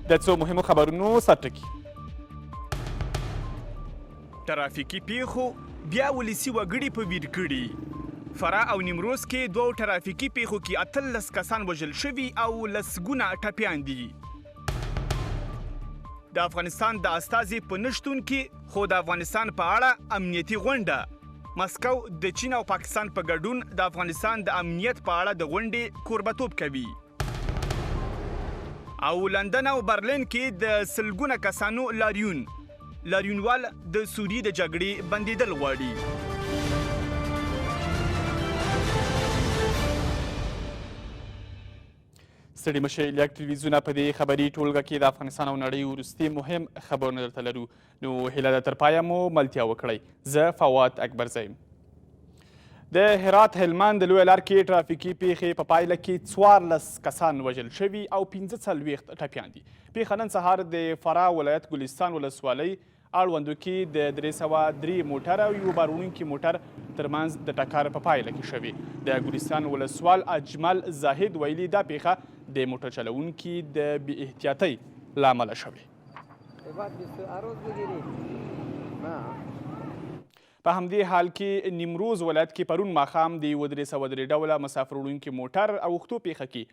د څو مهمو خبرونو سرټکي. ترافیکي پیښو بیا ولسي وګړي په ویر کړي. فراه او نیمروز کې دوو ترافیکي پیښو کې 18 کسان وژل شوي او لسګونه ټپیان دي. د افغانستان د استازي په نشتون کې خو د افغانستان په اړه امنیتي غونډه. مسکو د چین او پاکستان په ګډون د افغانستان د امنیت په اړه د غونډې کوربتوب کوي. او لندن او برلین کې د سلګونه کسانو لاریونوال د سوریې د جګړې بندیدل غواړي. ستړي مشئ، لیک تلویزیونه په دې خبري ټولګه کې د افغانستان او نړۍ وروستي مهم خبرونه درته لرو. نو هیله ده تر پایه مو ملتیا وکړئ. زه فواد اکبرزی. د هرات هلمند د لویه لار کې ترافیکي پیښې په پایله کې 14 کسان وژل شوي او 45 ټپیان دي. پیښه نن سهار د فراه ولایت ګلستان ولسوالۍ اړوندو کې د 303 موټر او یو بار وړونکي موټر ترمنځ د ټکر په پایله کې شوې. د ګلستان ولسوال اجمل زاهد ویلي دا پیښه د موټر چلوونکي د بې احتیاطۍ له امله شوې. په همدې حال کې نیمروز ولایت کې پرون ماښام د 303 ډوله مسافر وړونکي موټر اوښتو پیښه کې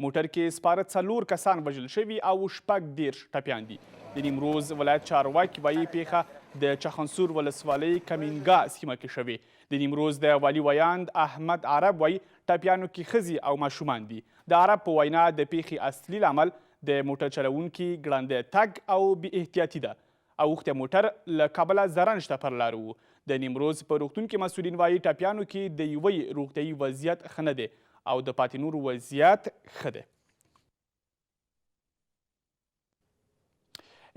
موټر کې سپاره 4 کسان وژل شوي او 30 ټپیان دي. د نیمروز ولایت چارواکي وایي پیښه د چخنسور ولسوالۍ کمینګا سیمه کې شوې. د نیمروز د والي ویاند احمد عرب وایي ټپیانو کې ښځې او ماشومان دي. د عرب په وینا د پیښې اصلي لامل د موټر چلوونکي ګړندی تګ او بې احتیاطي ده. اوښتی موټر له کابله زرنج ته پر لاره و. د نیمروز په روغتون کې مسؤلین وایي ټپیانو کې د یوې روغتیایي وضعیت ښه نه دی او د پاتې نورو وضعیت ښه دی.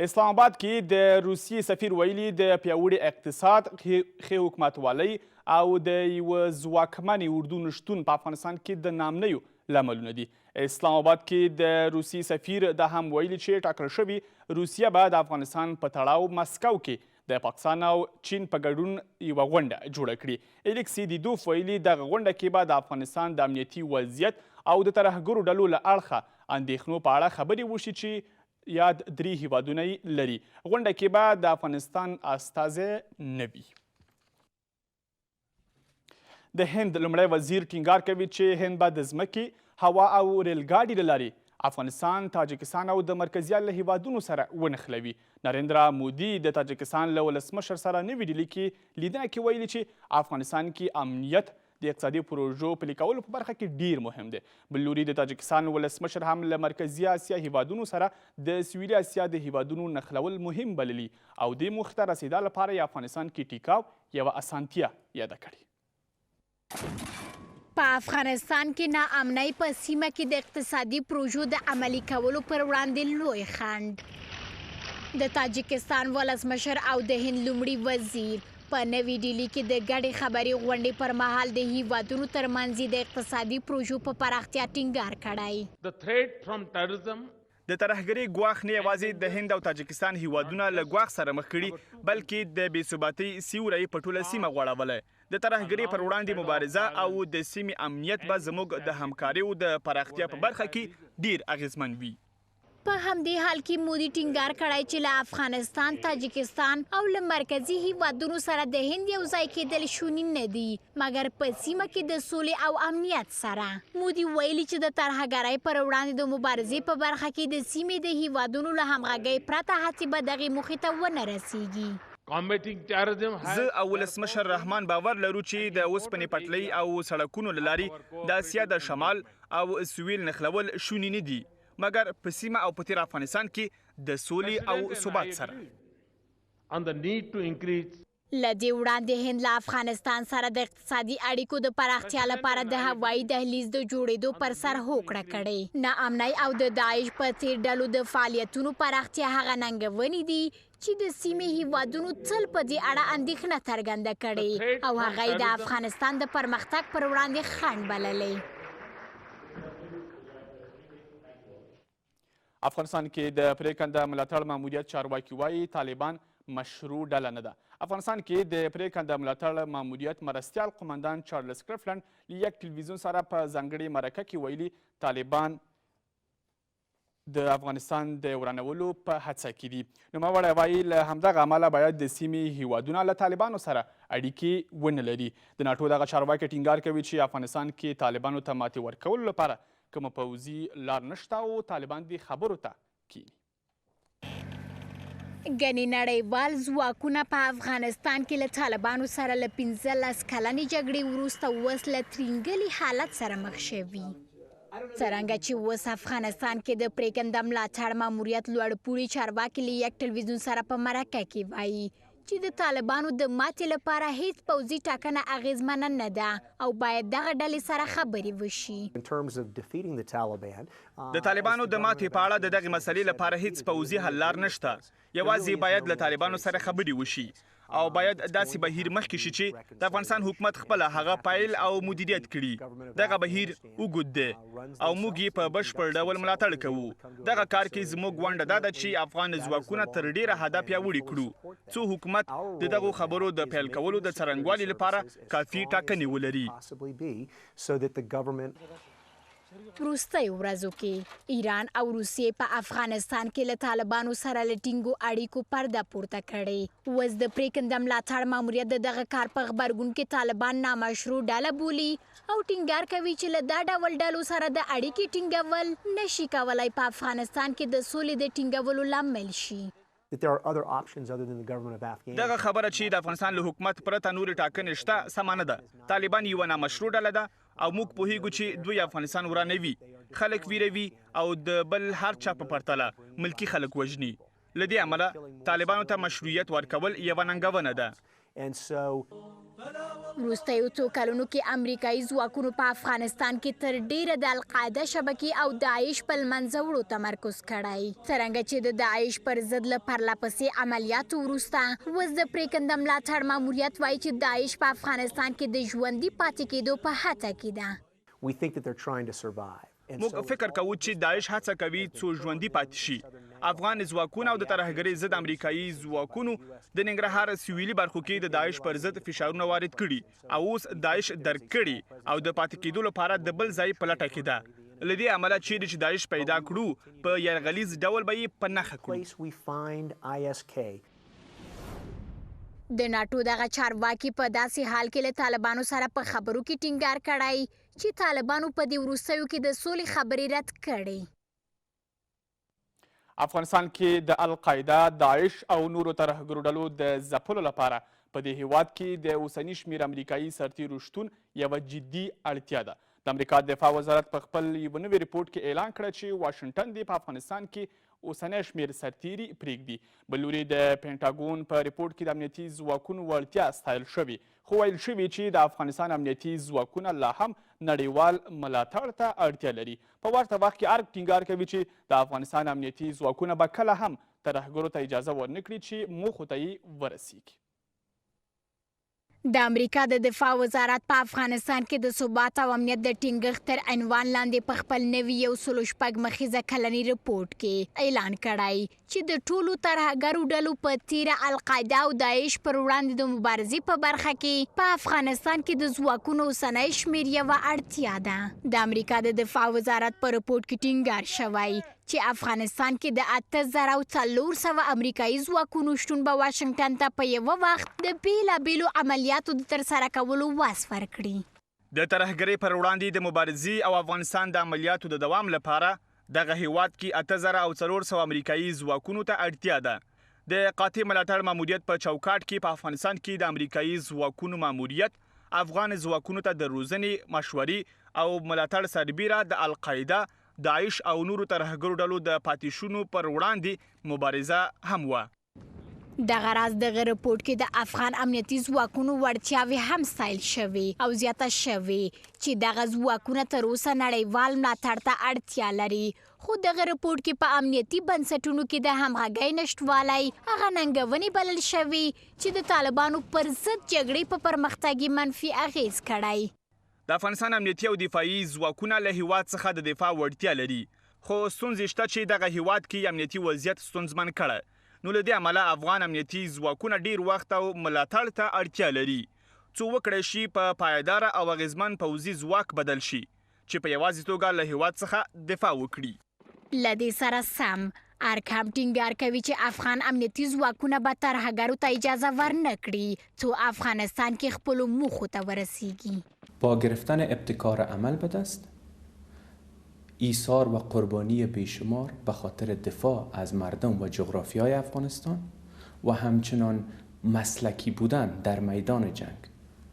اسلام آباد کې د روسیې سفیر ویلي د پیاوړي اقتصاد، ښې حکومتوالۍ او د یوه ځواکمنې اردو نشتون په افغانستان کې د نامنیو لاملونه دي. اسلام آباد کې د روسیې سفیر دا هم ویلي چې ټاکل شوي روسیه به د افغانستان په تړاو مسکو کې د پاکستان او چین په ګډون یوه غونډه جوړه کړي. الیکسی دیدوف ویلي دغه غونډه کې به د افغانستان د امنیتي وضعیت او د ترهګرو ډلو له اړخه اندېښنو په اړه خبرې وشي چې یاد 3 هیوادونه یې لري. غونډه کې به د افغانستان استازی نه وي. د هند لومړی وزیر ټینګار کوي چې هند به د ځمکې، هوا او ریلګاډي له لارې افغانستان، تاجکستان او د مرکزي له هیوادونو سره ونښلوي. نریندرا مودي د تاجکستان له ولسمشر سره نوې ډیلي کې لیدنه کې ویلي چې افغانستان کې امنیت د اقتصادي پروژو پلي کولو په برخه کې ډیر مهم دی. بل لوري د تاجکستان ولسمشر هم له مرکزي اسیا هیوادونو سره د سویلي اسیا د هیوادونو نښلول مهم بللي او دې موخې ته رسیدا لپاره یې افغانستان کې ټیکاو یوه اسانتیا یاده کړې. په افغانستان کې ناامنۍ په سیمه کې د اقتصادي پروژو د عملي کولو پر وړاندې لوی خنډ. د تاجکستان ولسمشر او د هند لومړي وزیر په نوې ډیلي کې د ګډې خبري غونډې پر مهال د هیوادونو ترمنځ د اقتصادي پروژو په پراختیا ټینګار کړی. د ترهګرۍ ګواښ نه یوازې د هند او تاجکستان هیوادونه له ګواښ سره مخ کړي بلکې د بې ثباتۍ سیوری په ټوله سیمه غوړولی. د ترهګرۍ پر وړاندې مبارزه او د سیمې امنیت به زموږ د همکاریو د پراختیا په برخه کې ډیر اغیزمن وي. په همدې حال کې مودي ټینګار کړی چې له افغانستان، تاجکستان او له مرکزي هیوادونو سره د هند یو ځای کېدل شوني نه دي مګر په سیمه کې د سولې او امنیت سره. مودي ویلي چې د ترهګرۍ پر وړاندې د مبارزې په برخه کې د سیمې د هیوادونو له همغږۍ پرته هڅې به دغې موخې ته ونه رسیږي. زه او ولسمشر رحمان باور لرو چې د اوسپنې پټلۍ او سړکونو له لارې د اسیا د شمال او سویل نښلول شوني نه دي مګر په سیمه او په تیر افغانستان کې د سولې او ثبات سره. له دې وړاندې هند له افغانستان سره د اقتصادي اړیکو د پراختیا لپاره د هوایي دهلیز د جوړېدو پر سر هوکړه کړې. ناامنۍ او د داعش په څېر ډلو د فعالیتونو پراختیا هغه ننګونې دي چې د سیمې هیوادونو تل په دې اړه اندېښنه څرګنده کړې او هغه یې د افغانستان د پرمختګ پر وړاندې خنډ بللی. افغانستان کې د پرېکنده ملاتړ ماموریت چارواکي وایي طالبان مشروع ډله نه ده. افغانستان کې د پرېکنده ملاتړ ماموریت مرستیال قمندان چارلز کرفلند له یک تلویزیون سره په ځانګړې مرکه کې ویلي طالبان د افغانستان د ورانولو په هڅه کې دي. نوموړی وایي له همدغه امله باید د سیمې هیوادونه له طالبانو سره اړیکې ونه لري. د ناټو دغه چارواکی ټینګار کوي چې افغانستان کې طالبانو ته ماتې ورکولو لپاره کومه پوځي لار نشته او طالبان دې خبرو ته کیني. ګڼې نړیوال ځواکونه په افغانستان کې له طالبانو سره له 15 کلنې جګړې وروسته اوس له ترینګلي حالت سره مخ شوي. څرنګه چې اوس افغانستان کې د پرېکنده ملاتړ ماموریت لوړپوړي چارواکي له یک ټلویزیون سره په مرکه کې وایي چې د طالبانو د ماتې لپاره هیڅ پوځي ټاکنه اغیزمنه نه ده او باید دغه ډلې سره خبرې وشي. د طالبانو د ماتې په اړه د دغې مسلې لپاره هیڅ پوځي حل لار نشته. یوازې باید له طالبانو سره خبرې وشي او باید داسې بهیر مخکې شي چې د افغانستان حکومت خپله هغه پایل او مدیریت کړي. دغه بهیر اوږد دی او موږ یې په بشپړ ډول ملاتړ کوو. دغه کار کې زموږ ونډه دا ده چې افغان ځواکونه تر ډیره حده پیاوړي کړو څو حکومت د دغو خبرو د پیل کولو د څرنګوالي لپاره کافي ټاکنې ولري. وروستیو ورځو کې ایران او روسیې په افغانستان کې له طالبانو سره له ټینګو اړیکو پرده پورته کړې. اوس د پرېکنده ملاتړ ماموریت د دغه کار په غبرګون کې طالبان نامشروع ډله بولي او ټینګار کوي چې له دا ډول ډلو سره د اړیکې ټینګول نشي کولای په افغانستان کې د سولې د ټینګولو لامل شي. دغه خبره چې د افغانستان له حکومت پرته نورې ټاکنې شته سمه نه ده. طالبان یوه نامشروع ډله ده او موږ پوهیږو چې دوی افغانستان ورانوي، خلک ویروي او د بل هر چا په پرتله ملکي خلک وژني. له دې امله طالبانو ته مشروعیت ورکول یوه ننګونه ده. وروستیو څو کلونو کې امریکایي ځواکونو په افغانستان کې تر ډیره د القاعده شبکې او داعش په له منځه وړو تمرکز کړی. څرنګه چې د داعش پر ضد له پرلهپسې عملیاتو وروسته اوس د پرېکنده ملاتړ ماموریت وایي چې داعش په افغانستان کې د ژوندي پاتې کېدو په هڅه کې ده. موږ فکر کوو چې داعش هڅه کوي څو ژوندي پاتې شي. افغان ځواکونه او د ترهګرۍ ضد امریکایي ځواکونو د ننګرهار سویلي برخو کې د داعش پر ضد فشارونه وارد کړي او اوس داعش درک کړي او د پاتې کېدو لپاره د بل ځای په لټه کې ده. له دې امله چیرې چې داعش پیدا کړو په یرغلیز ډول به یې په نښه کړو. د ناټو دغه چارواکي په داسې حال کې له طالبانو سره په خبرو کې ټینګار کړی چې طالبانو په دې وروستیو کې د سولې خبرې رد کړې. افغانستان کې د القاعده، داعش او نورو ترهګرو ډلو د ځپلو لپاره په دې هیواد کې د اوسني شمیر امریکایي سرتیرو شتون یوه جدي اړتیا ده. د امریکا دفاع وزارت په خپل یوه نوي ریپورټ کې اعلان کړی چې واشنګټن دې په افغانستان کې اوسنی شمیر سرتیري پرېږدي. بل لوري د پینټاګون په ریپورټ کې د امنیتي ځواکونو وړتیا ستایل شوې، خو ویل شوي چې د افغانستان امنیتي ځواکونه لا هم نړیوال ملاتړ ته اړتیا لري. په ورته وخت کې ارګ ټینګار کوي چې د افغانستان امنیتي ځواکونه به کله هم ترهګرو ته اجازه ورنکړي چې موخو ته یې ورسیږي. د امریکا د دفاع وزارت په افغانستان کې د ثبات او امنیت د ټینګښت تر عنوان لاندې په خپل نوي 106 مخیزه کلني رپورټ کې اعلان کړی چې د ټولو ترهګرو ډلو په تیره القاعده او داعش پر وړاندې د مبارزې په برخه کې په افغانستان کې د ځواکونو اوسنی شمیر یوه اړتیا ده. د امریکا د دفاع وزارت په رپورټ کې ټینګار شوی چې افغانستان کې د 8400 امریکایي ځواکونو شتون به واشنګټن ته په یوه وخت د بیلابیلو عملیاتو د ترسره کولو وس ورکړي. د ترهګرۍ پر وړاندې د مبارزې او افغانستان د عملیاتو د دوام لپاره دغه هیواد کې 8400 امریکایي ځواکونو ته اړتیا ده. د قاطع ملاتړ ماموریت په چوکاټ کې په افغانستان کې د امریکایي ځواکونو ماموریت افغان ځواکونو ته د روزنې، مشورې او ملاتړ سربیره د القاعده، داعش او نورو ترهګرو ډلو د پاتېشونو پر وړاندې مبارزه هم وه. دغه راز دغه رپورټ کې د افغان امنیتي ځواکونو وړتیاوې هم ستایل شوې او زیاته شوې چې دغه ځواکونه تر اوسه نړیوال ملاتړ ته اړتیا لري. خو دغه رپورټ کې په امنیتي بنسټونو کې د همغږۍ نشتوالی هغه ننګونې بلل شوې چې د طالبانو پر ضد جګړې په پرمختګ یې منفي اغیز کړی. د افغانستان امنیتي او دفاعي ځواکونه له هیواد څخه د دفاع وړتیا لري، خو ستونزې شته چې دغه هیواد کې امنیتي وضعیت ستونزمن کړی. نو له دې امله افغان امنیتي ځواکونه ډیر وخت او ملاتړ ته اړتیا لري څو وکړی شي په پایداره او اغیزمن پوځي ځواک بدل شي چې په یوازې توګه له هیواد څخه دفاع وکړي. له دې سره سم ارکام ټینګار کوي چې افغان امنیتي ځواکونه به ترهګرو ته اجازه ورنه کړي څو افغانستان کې خپلو موخو ته ورسیږي. با گرفتن ابتکار عمل به دست، ایثار و قربانی بیشمار به خاطر دفاع از مردم و جغرافیای افغانستان و همچنان مسلکی بودن در میدان جنگ،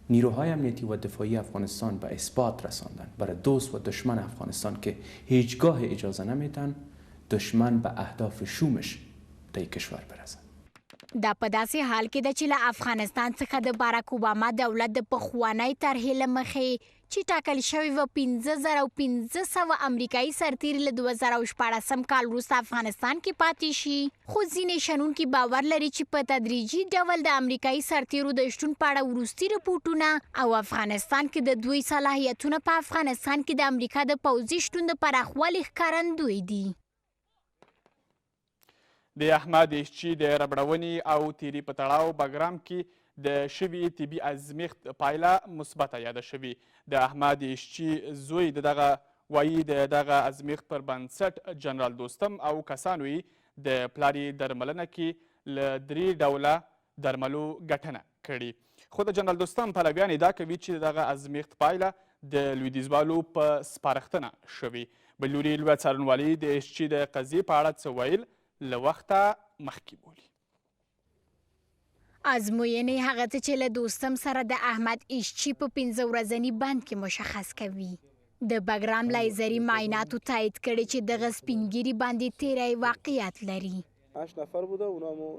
نیروهای امنیتی و دفاعی افغانستان به اثبات رساندن برای دوست و دشمن افغانستان که هیچگاه اجازه نمیدن دشمن به اهداف شومش در کشور برسد. دا په داسې حال کې ده چې له افغانستان څخه د باراک اوباما دولت د پخوانۍ طرحې له مخې چې ټاکل شوی و 15,500 امریکایي سرتیري له 2014 کال وروسته افغانستان کې پاتې شي، خو ځینې شنونکي باور لري چې په تدریجي ډول د امریکایي سرتیرو د شتون په اړه وروستي رپورټونه او افغانستان کې د دوی صلاحیتونه په افغانستان کې د امریکا د پوځي شتون د پراخوالي ښکارندوی دي. د احمد ایشچي د ربړونې او تیري په تړاو بګرام کې د شوي طبي ازمیښت پایله مثبته یاده شوې. د احمد ایشچي زوی دغه وایي د دغه ازمیښت پر بنسټ جنرال دوستم او کسانو یې د پلار یې درملنه کې له 3 ډوله درملو ګټنه کړې. خو د جنرال دوستم پلویان ادعا کوي چې دغه ازمیښت پایله د لویدیځوالو په سپارښتنه شوې. بل لوري لویه څارنوالي د ایشچي د قضیې په اړه څه ویل له وخته مخکې بولي. ازموینې هغه څه چې له دوستم سره د احمد ایشچي په 15 ورځني بند کې مشخص کوي. د بګرام لیزري معایناتو تایید کړي چې دغه سپینګیري باندې تیری واقعیت لري. 8 نفر بوده اونامو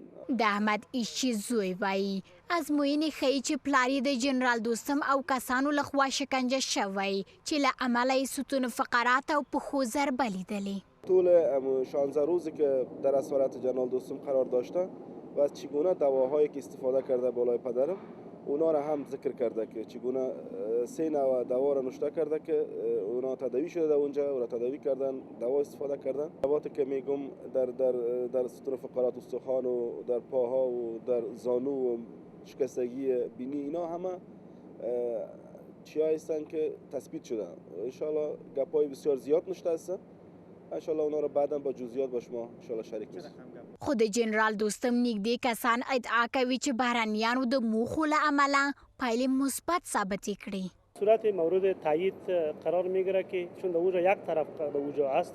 د احمد ایشچي زوی وایي ازموینې ښیي چې پلار یې د جنرال دوستم او کسانو لخوا شکنجه شوی چې له امله یې ستون فقرات او پښو ضربه لیدلې. طول 16 روزی که در اسارت جنرال دوستم قرار داشته و از چگونه دواهایی که استفاده کرده بالای پدرم اونا را هم ذکر کرده که چگونه 3 نوع دوا را نوشته کرده که اونا تداوی شده در اونجا و تداوی کردن، دوا استفاده کردن. دواتی که میگم در ستون فقرات استخوان و در پاها و در زانو و شکستگی بینی اینا همه چیایی هستن که تثبیت شده. انشالله گپای بسیار زیاد نوشته هستن. انشالله اونا رو بعدا با جزئیات با شما انشالله شریک می‌شیم. خو د جنرال دوستم نږدې کسان ادعا کوي چې بهرنیانو د موخو له امله پایلې مثبت ثابتې کړي. صورت مورد تایید قرار میگیره که چون در اونجا یک طرف در اونجا هست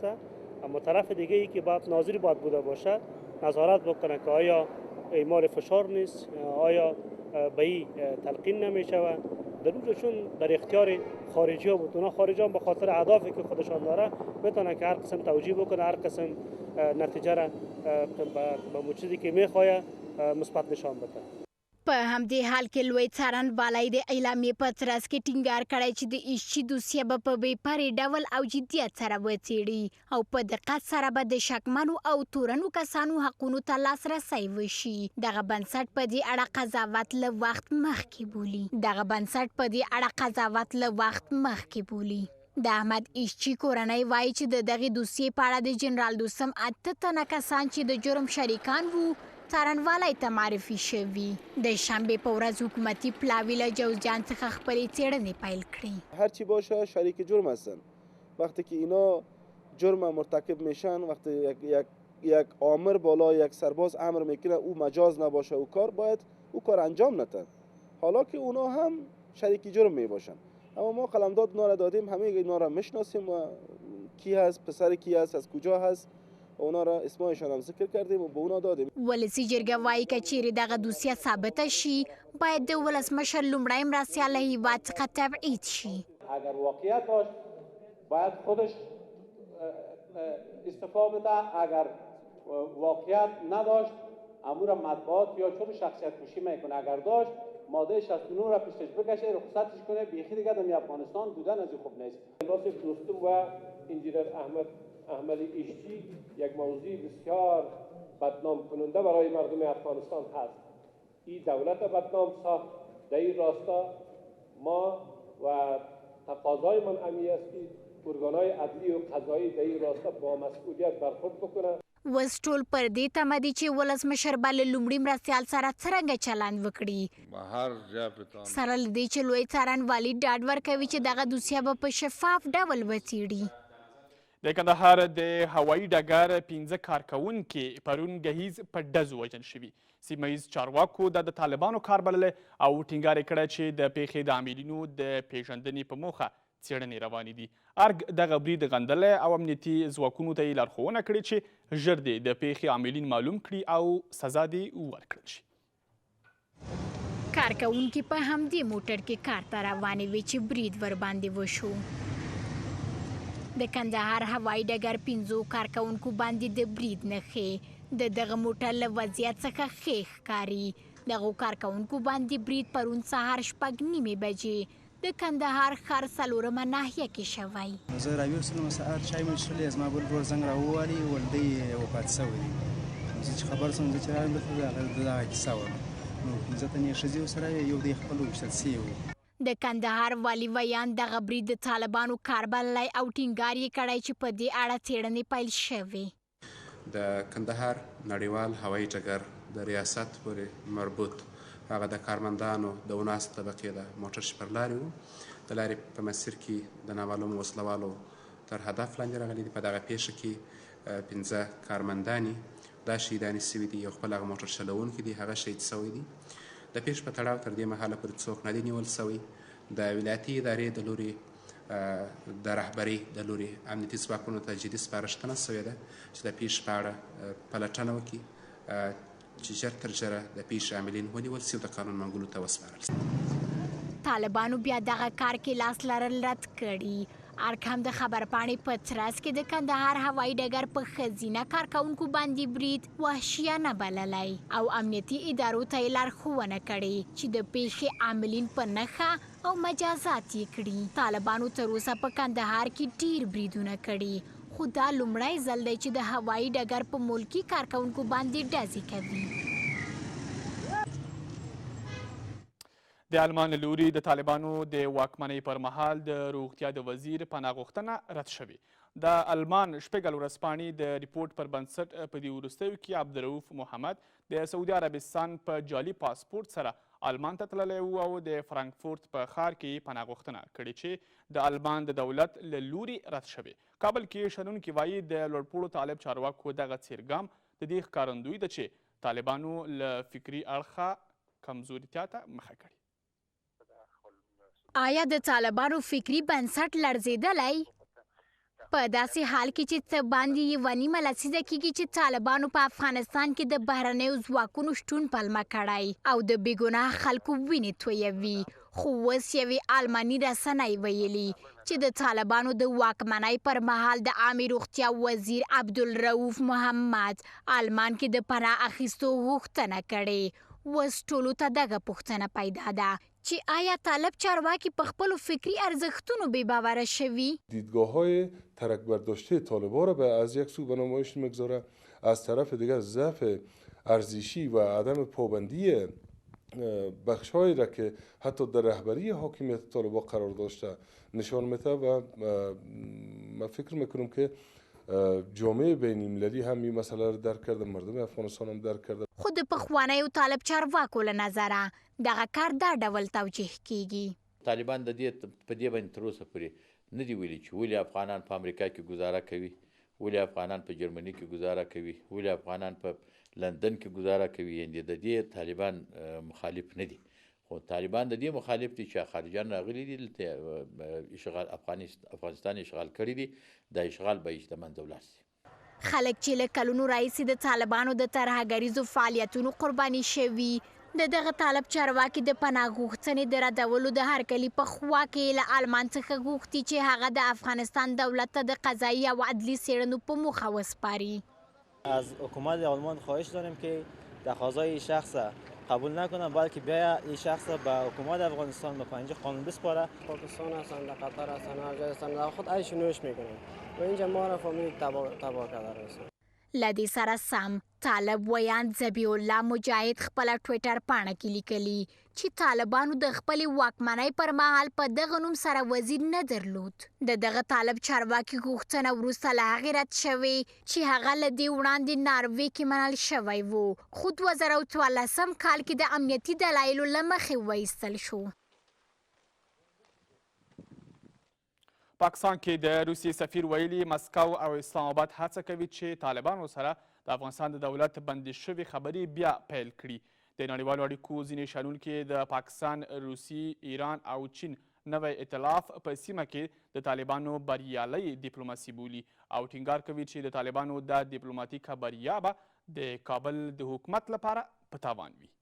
اما طرف دیگه ای که باید ناظری باید بوده باشه نظارت بکنه که آیا اعمال فشار نیست، آیا به این تلقین نمیشه. در اونجا چون در اختیار خارجی ها بود، اونا خارجی ها به خاطر اهدافی که خودشان داره میتونن که هر قسم توجیه بکنه، هر قسم نتیجه را به چیزی که میخواه مثبت نشان بده. په همدې حال کې لوی څارنوالۍ د اعلامیې په ترڅ کې ټینګار کړی چې د ایشچي دوسیه به په بې پرې ډول او جدیت سره وڅېړي او په دقت سره به د شکمنو او تورنو کسانو حقونو ته لاسرسی وشي. دغه بنسټ په دې اړه قضاوت له وخت مخکې بولي. د احمد ایشچي کورنۍ وایي چې د دغې دوسیې په اړه د جنرال دوستم 8 تنه کسان چې د جرم شریکان وو څارنوالۍ ته معرفي شوي. د شنبې په ورځ حکومتي پلاوي له جوزجان څخه خپلې څېړنې پیل کړي. هرچی باشه شریک جرم هستن. وقتی که اینا جرم مرتکب میشن، وقتی یک آمر بالا یک سرباز امر میکنه او مجاز نباشه او کار باید او کار انجام ندن، حالا که اونا هم شریک جرم میباشن. اما ما قلمداد اونا را دادیم، همه اینا را میشناسیم و کی هست، پسر کی هست، از کجا هست، اونا را اسمایشان هم ذکر کردیم و به اونا دادیم. ولسی جرګه وایي که چیرې دغه دوسیه ثابته شي باید د ولسمشر لومړی مرستیال له هیواد څخه تبعید شي. اگر واقعیت داشت باید خودش استعفا بده، اگر واقعیت نداشت امور مطبوعات یا چون شخصیت کشی میکنه، اگر داشت ماده 69 را پیشش بکشه، رخصتش کنه، بیخی دیگه در افغانستان بودن از خوب نیست. راست دوستم و انجینر احمد ایشچی یک موضوع بسیار بدنام کننده برای مردم افغانستان هست. این دولت بدنام ساخت. در این راستا ما و تقاضای من امی است که ارگانهای عدلی و قضایی در این راستا با مسئولیت برخورد بکنه. اوس ټول پر دې تمه دي چې ولسمشر به له لومړي مرستیال سره څرنګه چلند وکړي، سره له دې چې لوی څارنوالي ډاډ ورکوي چې دغه دوسیه به په شفاف ډول وڅېړي. د کندهار د هوایي ډګر 15 کارکوونکي پرون ګهیز په ډزو وژل شوي. سیمه ییز چارواکو دا د طالبانو کار بللی او ټینګار یې کړی چې د پیښې د عاملینو د پیژندنې په موخه څېړنې روانې دي. ارګ دغه برید غندلی او امنیتي ځواکونو ته یې لارښوونه کړې چې ژر دې د پیښې عاملین معلوم کړي او سزا دې ورکړل شي. کارکوونکي په همدې موټر کې کار ته روانې وې چې برید ورباندې وشو. د کندهار هوایي ډګر 15 کارکوونکو باندې د برید نښې د دغه موټر له وضعیت څخه ښې ښکاري. دغو کارکوونکو باندې برید پرون سهار 6:30 بجې د کندهار ښار 4مه ناحیه کې شوی. زه راویوستلم سهار چای مې څښلی، زما بل ورور زنګ راووهلي ول دی وفات شوی دی. زه چې خبر شوم زه چې راغلم دلته دغه کیسه وه. نو 15 تنې ښځې ورسره وې، یو دی خپل وویشتل سوی و. د کندهار والي ویان دغه برید د طالبانو کار بللی او ټینګار یې کړی چې په دې اړه څېړنې پیل شوې. د کندهار نړیوال هوایي ډګر د ریاست پورې مربوط هغه د کارمندانو د 19 طبقې د موټر چې پر لارې وو، د لارې په مسیر کې د نامعلومو وسلوالو تر هدف لاندې راغلي دي. په دغه پیښه کې 15 کارمندانې دا شهیدانې سوي دي. یو خپل هغه موټر چلوونکی دی، هغه شهید سوی دی. د پیښې په تړاو تر دې مهاله پورې څوک نه دی نیول سوی. د ولایتي ادارې د لوري د رهبرۍ د لوري امنیتي ځواکونو ته جدي سپارښتنه سوې ده چې د پیښې په اړه پلټنه وکړي، چې ژر تر ژره د پیښې عاملین ونیول سي او د قانون منګولو ته وسپارل سي. طالبانو بیا دغه کار کې لاس لرل رد کړي. ارګ هم د خبرپاڼې په ترڅ کې د کندهار هوایي ډګر په ښځینه کارکوونکو باندې برید وحشیانه بللی او امنیتي ادارو ته یې لارښوونه کړې چې د پیښې عاملین په نښه او مجازات یې کړي. طالبانو تر اوسه په کندهار کې ډیر بریدونه کړي، خو دا لومړی ځل دی چې د هوایي ډګر په ملکي کارکوونکو باندې ډزې کوي. د آلمان له لوري د طالبانو د واکمنۍ پر مهال د روغتیا د وزیر پناه غوښتنه رد شوې. د آلمان شپږل ورځپاڼې د ریپورټ پر بنسټ په دې وروستیو کې عبدالرؤف محمد د سعودي عربستان په جعلي پاسپورت سره آلمان ته تللی و او د فرانکفورت په ښار کې پناه غوښتنه کړې چې د آلمان د دولت له لوري رد شوې. کابل کې شنونکي وایي د لوړپوړو طالب چارواکو دغه څیرګام د دې ښکارندوی ده چې طالبانو له فکري اړخه کمزورتیا ته مخه کړې. آیا د طالبانو فکري بنسټ لړزېدلی؟ په داسې حال کې چې څه باندې یوه نیمه لسیزه کېږي چې طالبانو په افغانستان کې د بهرنیو ځواکونو شتون پلمه کړی او د بېګناه خلکو وینې تویوي. خو اوس یوې آلماني رسنۍ ویلي چې د طالبانو د واکمنۍ پر مهال د عامې روغتیا وزیر عبدالرؤف محمد آلمان کې د پناه اخیستو غوښتنه کړې. اوس ټولو ته دغه پوښتنه پیدا ده چې آیا طالب چارواکي په خپلو فکری ارزښتونو بې باوره شوي؟ دیدگاه‌های ترک برداشته طالبان را به از یک سو به نمایش میگذاره، از طرف دیگر ضعف ارزشی و عدم پابندی بخش‌هایی را که حتی در رهبری حاکمیت طالبان قرار داشته نشان میده و من فکر میکنم که جامعه بین المللی هم این مسئله را درک کرده، مردم افغانستان هم درک کرده. خو د پخوانیو طالب چارواکو له نظره دغه کار دا ډول توجیه کیږي. طالبان د دې په دې باندې تر اوسه پورې نه دي ویلي چې ولې افغانان په امریکا کې ګزاره کوي، ولې افغانان په جرمني کې ګزاره کوي، ولې افغانان په لندن کې ګزاره کوي. یعنې د دې طالبان مخالف نه دي، خو طالبان د دې مخالف دي چې خارجیان راغلي دي اشغال افغانستان اشغال کړی دي، دا اشغال به د منځه ولاړ شي. خلک چې له کلونو راهیسې د طالبانو د ترهګریزو فعالیتونو قرباني شوي د دغه طالب چارواکي د پناه غوښتنې د ردولو د هرکلي په خوا کې له آلمان څخه غوښتي چې هغه د افغانستان دولت ته د قضایي او عدلي څېړنو په موخه وسپاري. از حکومت آلمان خواهش داریم که تقاضای شخص قبول نکنن، بلکه بیا این شخص به حکومت افغانستان به پنجه قانون بسپاره. پاکستان هستن، در قطر هستن، هر جای هستن، در خود عیش و نوش میکنن و اینجا ما را فامیل تباه کرده رسن. له دې سره سم طالب ویان ذبیح الله مجاهد خپله ټویټر پاڼه کې لیکلي چې طالبانو د خپلې واکمنۍ پر مهال په دغه نوم سره وزیر نه درلود. د دغه طالب چارواکي غوښتنه وروسته له هغې رد شوې چې هغه له دې وړاندې ناروې کې منل شوی و، خو 2014 کال کې د امنیتي دلایلو له مخې وایستل شو. پاکستان کې د روسیې سفیر ویلي مسکو او اسلام آباد هڅه کوي چې طالبانو سره د افغانستان د دولت بندي شوې خبرې بیا پیل کړي. د نړیوالو اړیکو ځینې شنونکي د پاکستان، روسي، ایران او چین نوی ائتلاف په سیمه کې د طالبانو بریالۍ ډیپلوماسي بولي او ټینګار کوي چې د طالبانو دا ډیپلوماتیکه بریا به د کابل د حکومت لپاره په تاوان وي.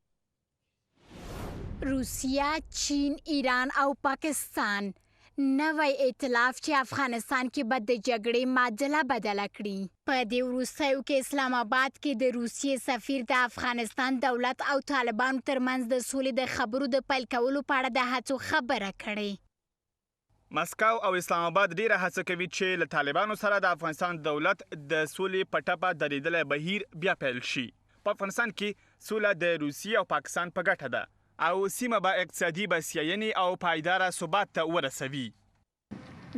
روسیه، چین، ایران او پاکستان نوی ائتلاف چې افغانستان کې به د جګړې معادله بدله کړي. په دې وروستیو کې اسلام آباد کې د روسیې سفیر د افغانستان دولت او طالبانو ترمنځ د سولې د خبرو د پیل کولو په اړه د هڅو خبره کړې. مسکو او اسلام آباد ډیره هڅه کوي چې له طالبانو سره د افغانستان دولت د سولې په ټپه درېدلی بهیر بیا پیل شي. په افغانستان کې سوله د روسیې او پاکستان په ګټه ده او سیمه به اقتصادي بسیاینې او پایداره ثبات ته ورسوي.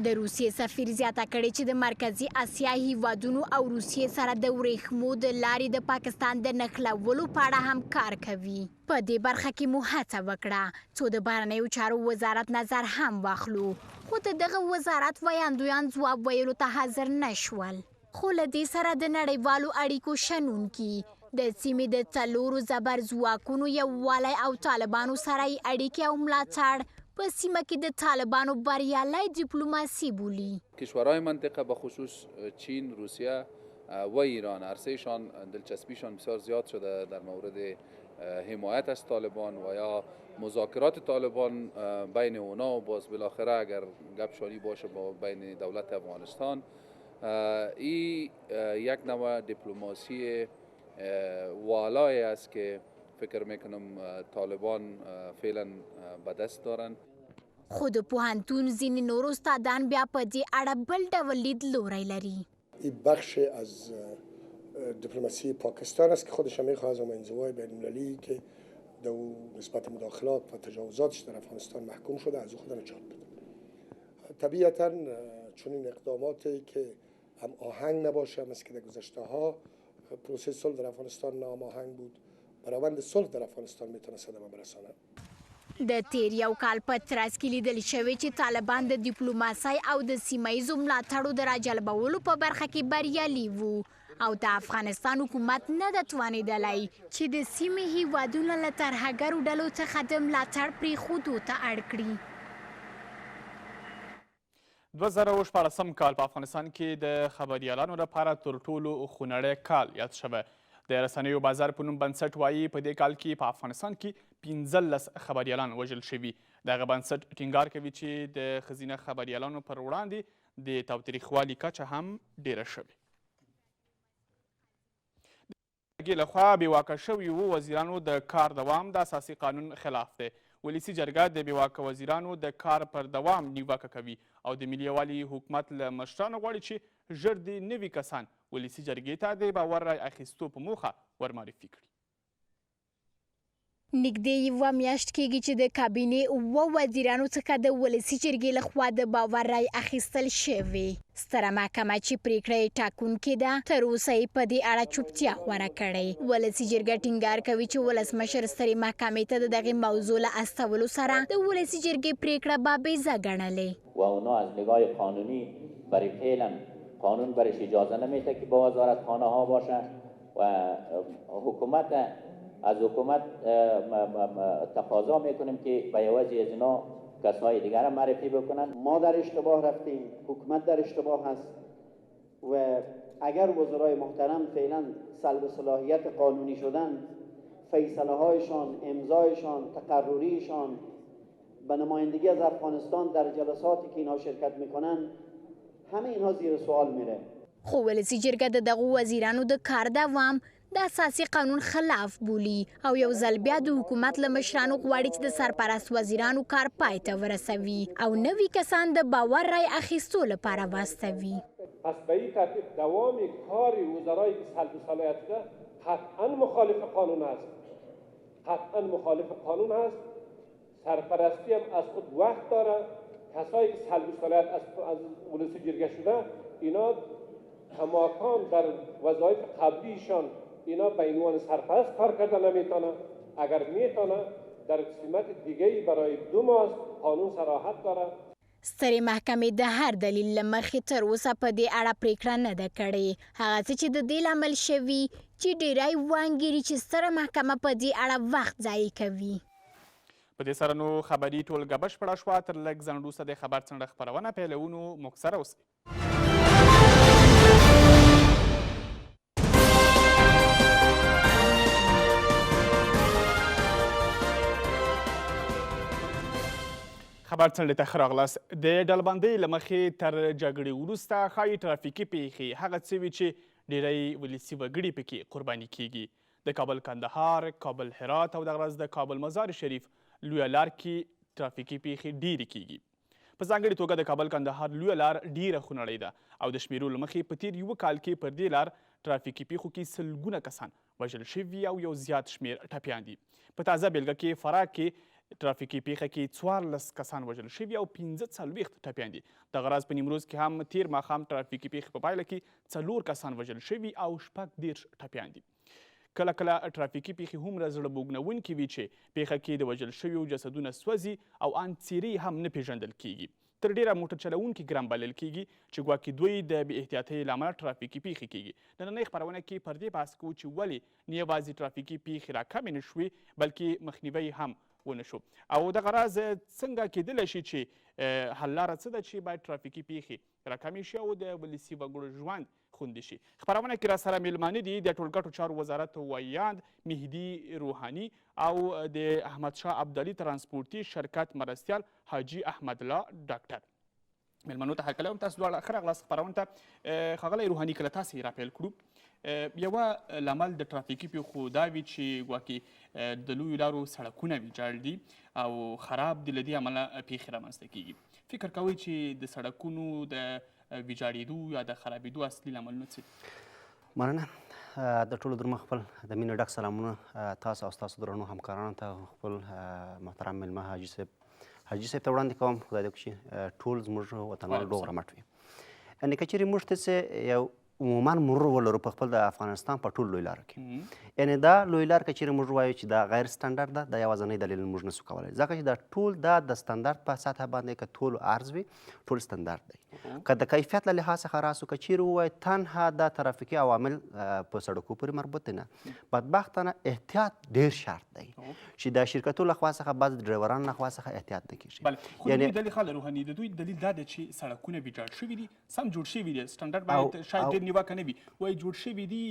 د روسیې سفیر زیاته کړې چې د مرکزي اسیا هیوادونو او روسیې سره د ورېښمو د لارې د پاکستان د نښلولو په اړه هم کار کوي. په دې برخه کې مو هڅه وکړه څو د بهرنیو چارو وزارت نظر هم واخلو، خو د دغه وزارت ویاندویان ځواب ویلو ته حاضر نشول. خو له دې سره د نړیوالو اړیکو شنونکي د سیمې د څلورو زبر ځواکونو یووالی او طالبانو سره یې اړیکې او ملاتړ په سیمه کې د طالبانو بریالۍ دیپلماسی بولي. کشورهای منطقه به خصوص چین، روسیه و ایران هر سهشان دلچسبیشان بسیار زیاد شده در مورد حمایت از طالبان و یا مذاکرات طالبان بین اونا و باز بالاخره اگر گپ شانی باشه با بین دولت افغانستان. این یک نوع دیپلماسی والایی است که فکر میکنم طالبان فعلا به دست دارن. خو د پوهنتون ځینې نور استادان بیا په دې اړه بل ډول لیدلوری لري. این بخش از دیپلماسی پاکستان است که خودش هم میخواد از انزوای بین المللی که در نسبت مداخلات و تجاوزاتش در افغانستان محکوم شده از خود نجات بده. طبیعتا چنین اقداماتی که هم آهنگ نباشه، مثل که در گذشته ها پروسه صلح در افغانستان نامآهنگ بود، برآورد صلح در افغانستان میتونه صدمه برسانه. د تیر یو کال په ترڅ کې لیدل شوی چې طالبان د ډیپلوماسۍ او د سیمه ییزو ملاتړو د راجلبولو په برخه کې بریالي وو او د افغانستان حکومت نه ده توانېدلی چې د سیمې هیوادونه له ترهګرو ډلو څخه د ملاتړ پرېښودو ته اړ کړي. 2014 کال په افغانستان کې د خبریالانو لپاره تر ټولو خونړی کال یاد شوی. د رسنیو بازار په نوم بنسټ وایي په دې کال کې په افغانستان کې 15 خبریالان وژل شوي. دغه بنسټ ټینګار کوي چې د ښځینه خبریالانو پر وړاندې د تاوتریخوالي کچه هم ډیره شوې. د جرګې لخوا بېواکه شویو وزیرانو د کار دوام د اساسي قانون خلاف دی. ولسي جرګه د بېواکه وزیرانو د کار پر دوام نیوکه کوي او د ملي یووالي حکومت له مشرانو غواړي چې ژر د نوي کسان ولسي جرګې ته د باور رای اخیستو په موخه ورمعرفي کړي. نږدې یوه میاشت کېږي چې د کابینې 7 وزیرانو څخه د ولسي جرګې لخوا د باور رای اخیستل شوې. ستره محکمه چې پریکړه یې ټاکونکې ده تر اوسه یې په دې اړه چوپتیا خوره کړې. ولسي جرګه ټینګار کوي چې ولسمشر سترې محکمې ته د دغې موضوع له استولو سره د ولسي جرګې پریکړه بابیزه ګڼلې و اونا از نگاه قانونی برای فعلا قانون برش اجازه نمیده که با وزارتخانه ها باشه و حکومت از حکومت تقاضا میکنیم که به عوض از اینا کسای دیگر را معرفی بکنن. ما در اشتباه رفتیم، حکومت در اشتباه هست و اگر وزرای محترم فعلا سلب صلاحیت قانونی شدن، فیصله هایشان، امضایشان، تقرریشان به نمایندگی از افغانستان در جلساتی که اینها شرکت میکنن، همه اینها زیر سوال میره. خو ولسي جرګه د دغو وزیرانو د کار دوام د اساسي قانون خلاف بولي او یو ځل بیا د حکومت له مشرانو غواړي چې د سرپرست وزیرانو کار پای ته ورسوي او نوي کسان د باور رای اخیستو لپاره واستوي. پس به این ترتیب دوام کار وزرای سلب صلاحیت ده قطعا مخالف قانون است. قطعا مخالف قانون است. سرپرستی هم از خود وقت داره. کسایی که سلب صلاحیت از ولسي جرګه شده اینا کماکان در وظایف قبلیشان اینا به عنوان سرپرست کار کرده نمیتونه. اگر میتونه در قسمت دیگه برای 2 ماه قانون صراحت داره. سترې محکمې د هر دلیل له مخې تر اوسه په دې اړه پریکړه نه ده کړې. هغه څه چې د دې لامل شوي چې ډیری وانګیري چې ستره محکمه په دې اړه وخت ضایع کوي. په دې سره نو خبري ټولګه بشپړه شوه. تر لږ ځنډ وروسته د خبر څنډه خپرونه پیلوو. موږ سره اوسئ. خبر څنډې ته ښه راغلاست. د ډلبندۍ له مخې تر جګړې وروسته ښایي ترافیکي پیښې هغه څه وي چې ډیری ولسي وګړي پکې قرباني کیږي. د کابل کندهار، کابل هرات او دغه ورځ د کابل مزار شریف لویه لار کې ترافیکي پیښې ډیرې کیږي. په ځانګړې توګه د کابل کندهار لویه لار ډیره خونړۍ ده او د شمیرو له مخې په تیر یوه کال کې پر دې لار ترافیکي پیښو کې سلګونه کسان وژل شوي او یو زیات شمیر ټپیان دي. په تازه بیلګه کې فراه کې ترافیکي پیښه کې 14 کسان وژل شوي او 45 ټپیان دي. دغه راز په نیمروز کې هم تیر ماښام ترافیکي پیښې په پایله کې 4 کسان وژل شوي او 14 ټپیان دي. کله کله ترافیکي پیښې هومره زړه بوږنونکې وي چې پیښه کې د وژل شویو جسدونه سوځي او ان څیرې هم نه پیژندل کیږي. تر ډیره موټر چلوونکي ګرم بلل کیږي چې ګواکې دوی د بې احتیاطۍ له امله ترافیکي پیښې کیږي. نننۍ خپرونه کې پر دې بحث کوو چې ولې نه یوازې ترافیکي پیښې راکمې نه شوې بلکې مخنیوی هم ونه شو او دغه راز څنګه کیدلی شي چې حل لاره څه ده چې باید ترافیکي پیښې راکمې شي او د ولسي وګړو ژوند خوندي شي. خپرونه کې راسره میلمانه دي د ټولګټو چارو وزارت ویاند مهدي روحاني او د احمدشاه ابدالي ترانسپورتي شرکت مرستیال حاجي احمد الله ډاکټر. میلمنو ته هرکلی هم تاسو دواړه ښه راغلاست خپرونې ته. ښاغلی روحاني کله تاسې را پیل کړو، یوه لامل د ترافیکي پیښو دا وي چې ګواکې د لویو لارو سړکونه ویجاړ دي او خراب دي، له دې امله پیښې رامنځته کیږي. فکر کوئ چې د سړکونو د ویجاړېدو یا د خرابېدو اصلي لاملونه څه دي؟ مننه. د ټولو در مخ خپل د مینې ډک سلامونه تاسو او ستاسو درنو همکارانو ته، خپل محترم میلمه حاجي صاحب ته وړاندې کوم. خدای دې وکړي چې ټول زموږ وطنوال روغ رمټ وي. یعنې که چېرې موږ ته څه یو عموما مرور ولرو په خپل د افغانستان په ټول لوی لارو کې، یعنې دا لوی لار که چېرې موږ وایو چې دا غیر سټنډرډ ده، دا یوازینی دلیل موږ نسو کولی، ځکه چې دا ټول دا د سټنډرډ په سطحه باندې که ټول عرض وي ټول سټنډرډ دی. که د کیفیت له لحاظ څخه راسو، که چېرې ووایو تنها دا ترافیکي عوامل په سړکو پورې مربوط دي، نه، بدبختانه احتیاط ډېر شرط دی چې د شرکتو لخوا څخه بعض ډرایورانو لخوا څخه احتیاط نه کېږي. خو د دوی دلیل خاله روحاني، د دوی دلیل دا دی چې سړکونه ویجاړ شوي دي، سم جوړ شوي دي، سټنډرډ باید شاید ډېر نیوکه نه وي، وایي جوړ شوي دي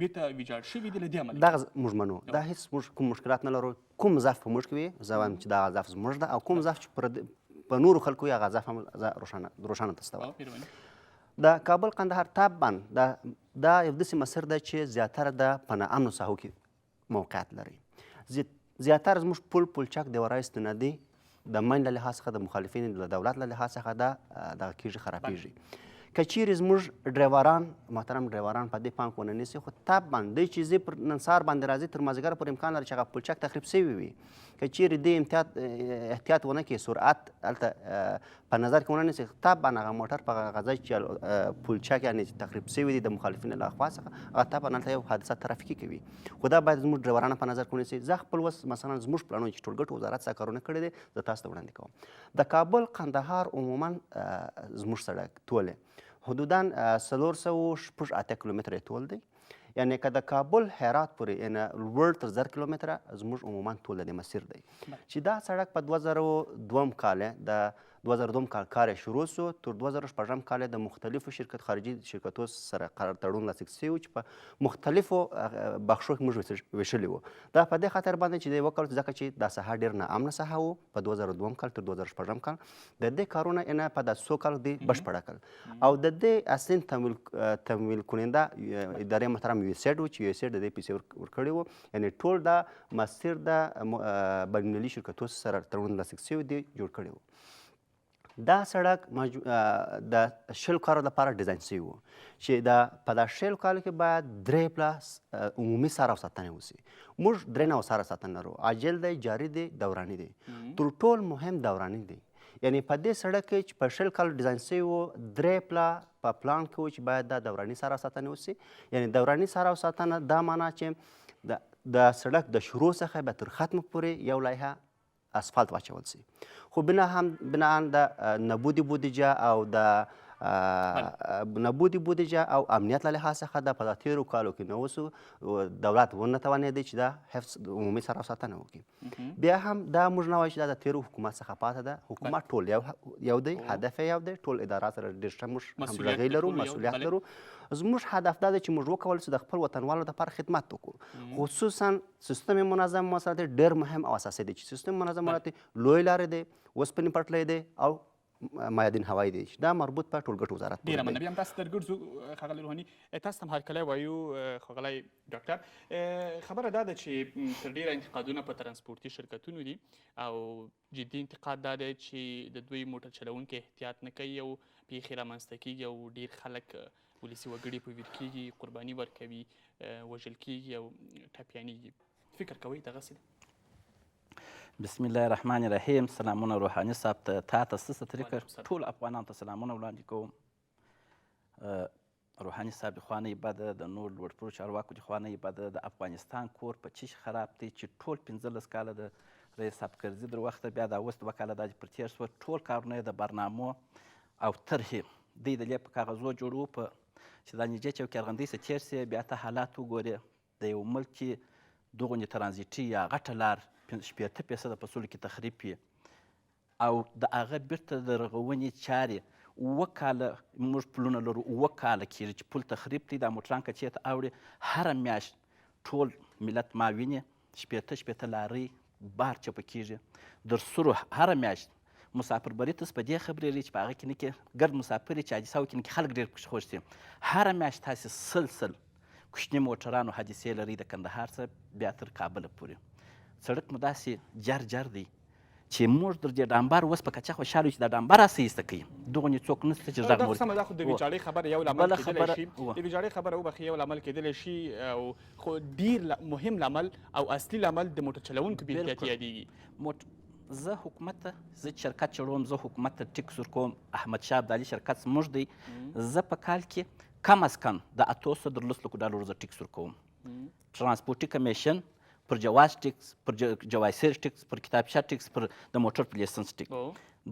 بېرته ویجاړ شوي دي، له دې امله دغه موږ منو، دا هېڅ موږ کوم مشکلات نه لرو. کوم ضعف په موږ کې وي زه وایم چې دغه ضعف زموږ ده، او کوم ضعف چې په نورو خلکو وي هغه ضعف هم زه روښانه درته وایم. د کابل کندهار طبعا دا یو داسې مسیر ده چې زیاتره د په ناامنو ساحو کې موقعیت لري. زیاتره زموږ پلچک دیوارای استنادي د مین له لحاظ څخه د مخالفین له دولت له لحاظ څخه دغه کېږي، خرابېږي. که چیرې زموږ ډرایوران محترم ډرایوران په دې پام ونه نیسي، خو طبعا دی چې زه پر نن سهار باندې راځي تر مازدیګره پورې امکان لري چې هغه پلچک تخریب شوی وي. که چیرې دې احتیاط ونه کړي، سرعت هلته په نظر کې ونه نیسي، طبعا هغه موټر په هغه ځای چې پلچک یعنې تخریب شوی دی د مخالفینو له خوا څخه، هغه طبعا هلته یو حادثه ترافیکي کوي. خو دا باید زموږ ډرایوران په نظر کې ونیسي. زه خپل اوس مثلا زموږ پلانونه چې ټولګټو وزارت څه کارونه کړي دي زه تاسو ته وړاندې کوم. د کابل کندهار عموما زموږ سړک ټولې حدودا 408 کیلومتره یې ټول دی، یعنې که د کابل هرات پورې یعنې لوړ تر 1000 کیلومتره زموږ عموما ټول د مسیر دی، چې دا سړک په 2002 کال د 2002 کال کار شروع سو، تر 2014 کال د مختلفو خارجي شرکتو سره تړون لاسلیک شوی چې په مختلفو بخشو کې موږ ویشلي وو. دا په دې خاطر باندې چې دی وکړل ځکه چې دا ساحه ډېر ناامنه ساحه و په 2002 کال تر 2014 کال. د دې کارونه یې په دا 100 کال دی بشپړه کړل او د دې اصلي تمویل کننده ادارې محترم USAID و چې USAID د دې پیسې ورکړې وو، یعنې ټول دا مسیر د بینالمللي شرکتو سره تړون لاسلیک شوی دی جوړ کړی وو. دا سړک د 20 کالو لپاره ډیزاین شوی و چې په دا 20 کالو کې باید 3 پلاس عمومي سار او ساتنې وشي. موږ 3 نوع سار او ساتنه لرو، عاجل دی، جاري دی، دوراني دی. تر ټول مهم دوراني دی، یعنې په دې سړک کې چې په 20 کالو ډیزاین شوی و 3 پلا په پلان کې و چې باید دا دوراني سار او ساتنې وشي. یعنې دوراني سار او ساتنه دا معنا چې د سړک د شروع څخه به تر ختم پورې یو لایحه اسفالت واچول سي خو بنا د نبودي بودیجه او د نبودي بودیجه او امنیت له لحاظ څخه د په تیرو کالو کې نو اوس دولت ونه توانېدی چې دا حفظ عمومي سره ساتنه وکړي. بیا هم دا موږ نه وایو چې دا د تیرو حکومت څخه پاته ده. حکومت ټول یو دی، هدف یې یو دی، ټول ادارات سره ډېر ښه موږ همغږي لرو، مسؤلیت لرو. زموږ هدف دا دی چې موږ وکولی چې د خپل وطنوالو لپاره خدمت وکړو. خصوصا سیستم منظم مساعد ډېر مهم او اساسي دی چې سیستم منظم مساعد لوی لارې دی، اوسپنې پټلۍ دی او مایدین هوایی دی چې دا مربوط په ټولګټو وزارت پورې دی. ډېره مننه. بیا هم تاسو ته درګرځو ښاغلی روحاني، تاسو ته هم هرکلی وایو ښاغلی ډاکټر. خبره دا ده چې تر ډېره انتقادونه په ترانسپورتي شرکتونو دي او جدي انتقاد دا دی چې د دوی موټر چلوونکي احتیاط نه کوي او پیښې رامنځته کېږي او ډېر خلک ولسي وګړي په ویر کېږي، قرباني ورکوي، وژل کېږي او ټپیانېږي. فکر کوئ دغسې ده؟ بسم الله الرحمن الرحیم. سلامونه روحاني صاحب ته، تا ته څه طریقه ټول افغانانو ته سلامونه وړاندې کوم. روحاني صاحب د خوا نه یې بده، د نور لوړپوړو چارواکو د خوا نه یې بده. د افغانستان کور په چی خراب دی چې ټول 15 کاله د رئیس افکرزي در وخته، بیا دا اوس 2 کاله دا چې پر تېر شوه، ټول کارونه یې د برنامو او طرحې دوی د لیب په کاغذو جوړو په چې دا نږدې چې یو کارغندۍ څه تېر سي، بیا ته حالات وګورې د یو ملک کې دغونې ترانزیټي یا غټه لار 80% په سولو کې تخریب وي او د هغه بیرته د رغونې چارې 7 کاله موږ پلونه لرو، 7 کاله کېږي چې پل تخریب دی. دا موټران که چېرته اوړي هره میاشت ټول ملت ما ویني 80 لارۍ بار چپه کېږي. در سرو هره میاشت مسافر بري تاسو په دې خبرې لري چې په هغه کې نه کې ګرد مسافر چې حادثه وکړي، نه کې خلک ډېر پکې خوښ دي. هره میاشت تاسې سل کوچني موټرانو حادثې لري، د کندهار څخه بیا تر کابله پورې. سړک مو داسې جر دی چې موږ در دې ډامبر اوس په کچه خوشحاله یو چې دا ډامبر راسه ایسته کوي، دغونې څوک نشته چې غږ مو سمه ده. خو د ویجاړۍ خبره یو لامل کېدلی شي، د ویجاړۍ خبره وبخښئ یو لامل کېدلی شي، خو ډېر مهم لامل او اصلي لامل د موټر چلوونکو بې احتیاطي یادېږي. زه حکومت ته چې شرکت چلوم، زه حکومت ته ټیکس ورکوم. احمدشاه ابدالي شرکت زموږ دی، زه په کال کې کم از کم د 813 لکو ډالرو زه ټیکس ورکوم. ترانسپورټي کمیشن پر جواز ټیکس، پر جوایسیر ټیکس، پر کتابچه ټیکس، پر د موټر پر لیسنس ټیکس.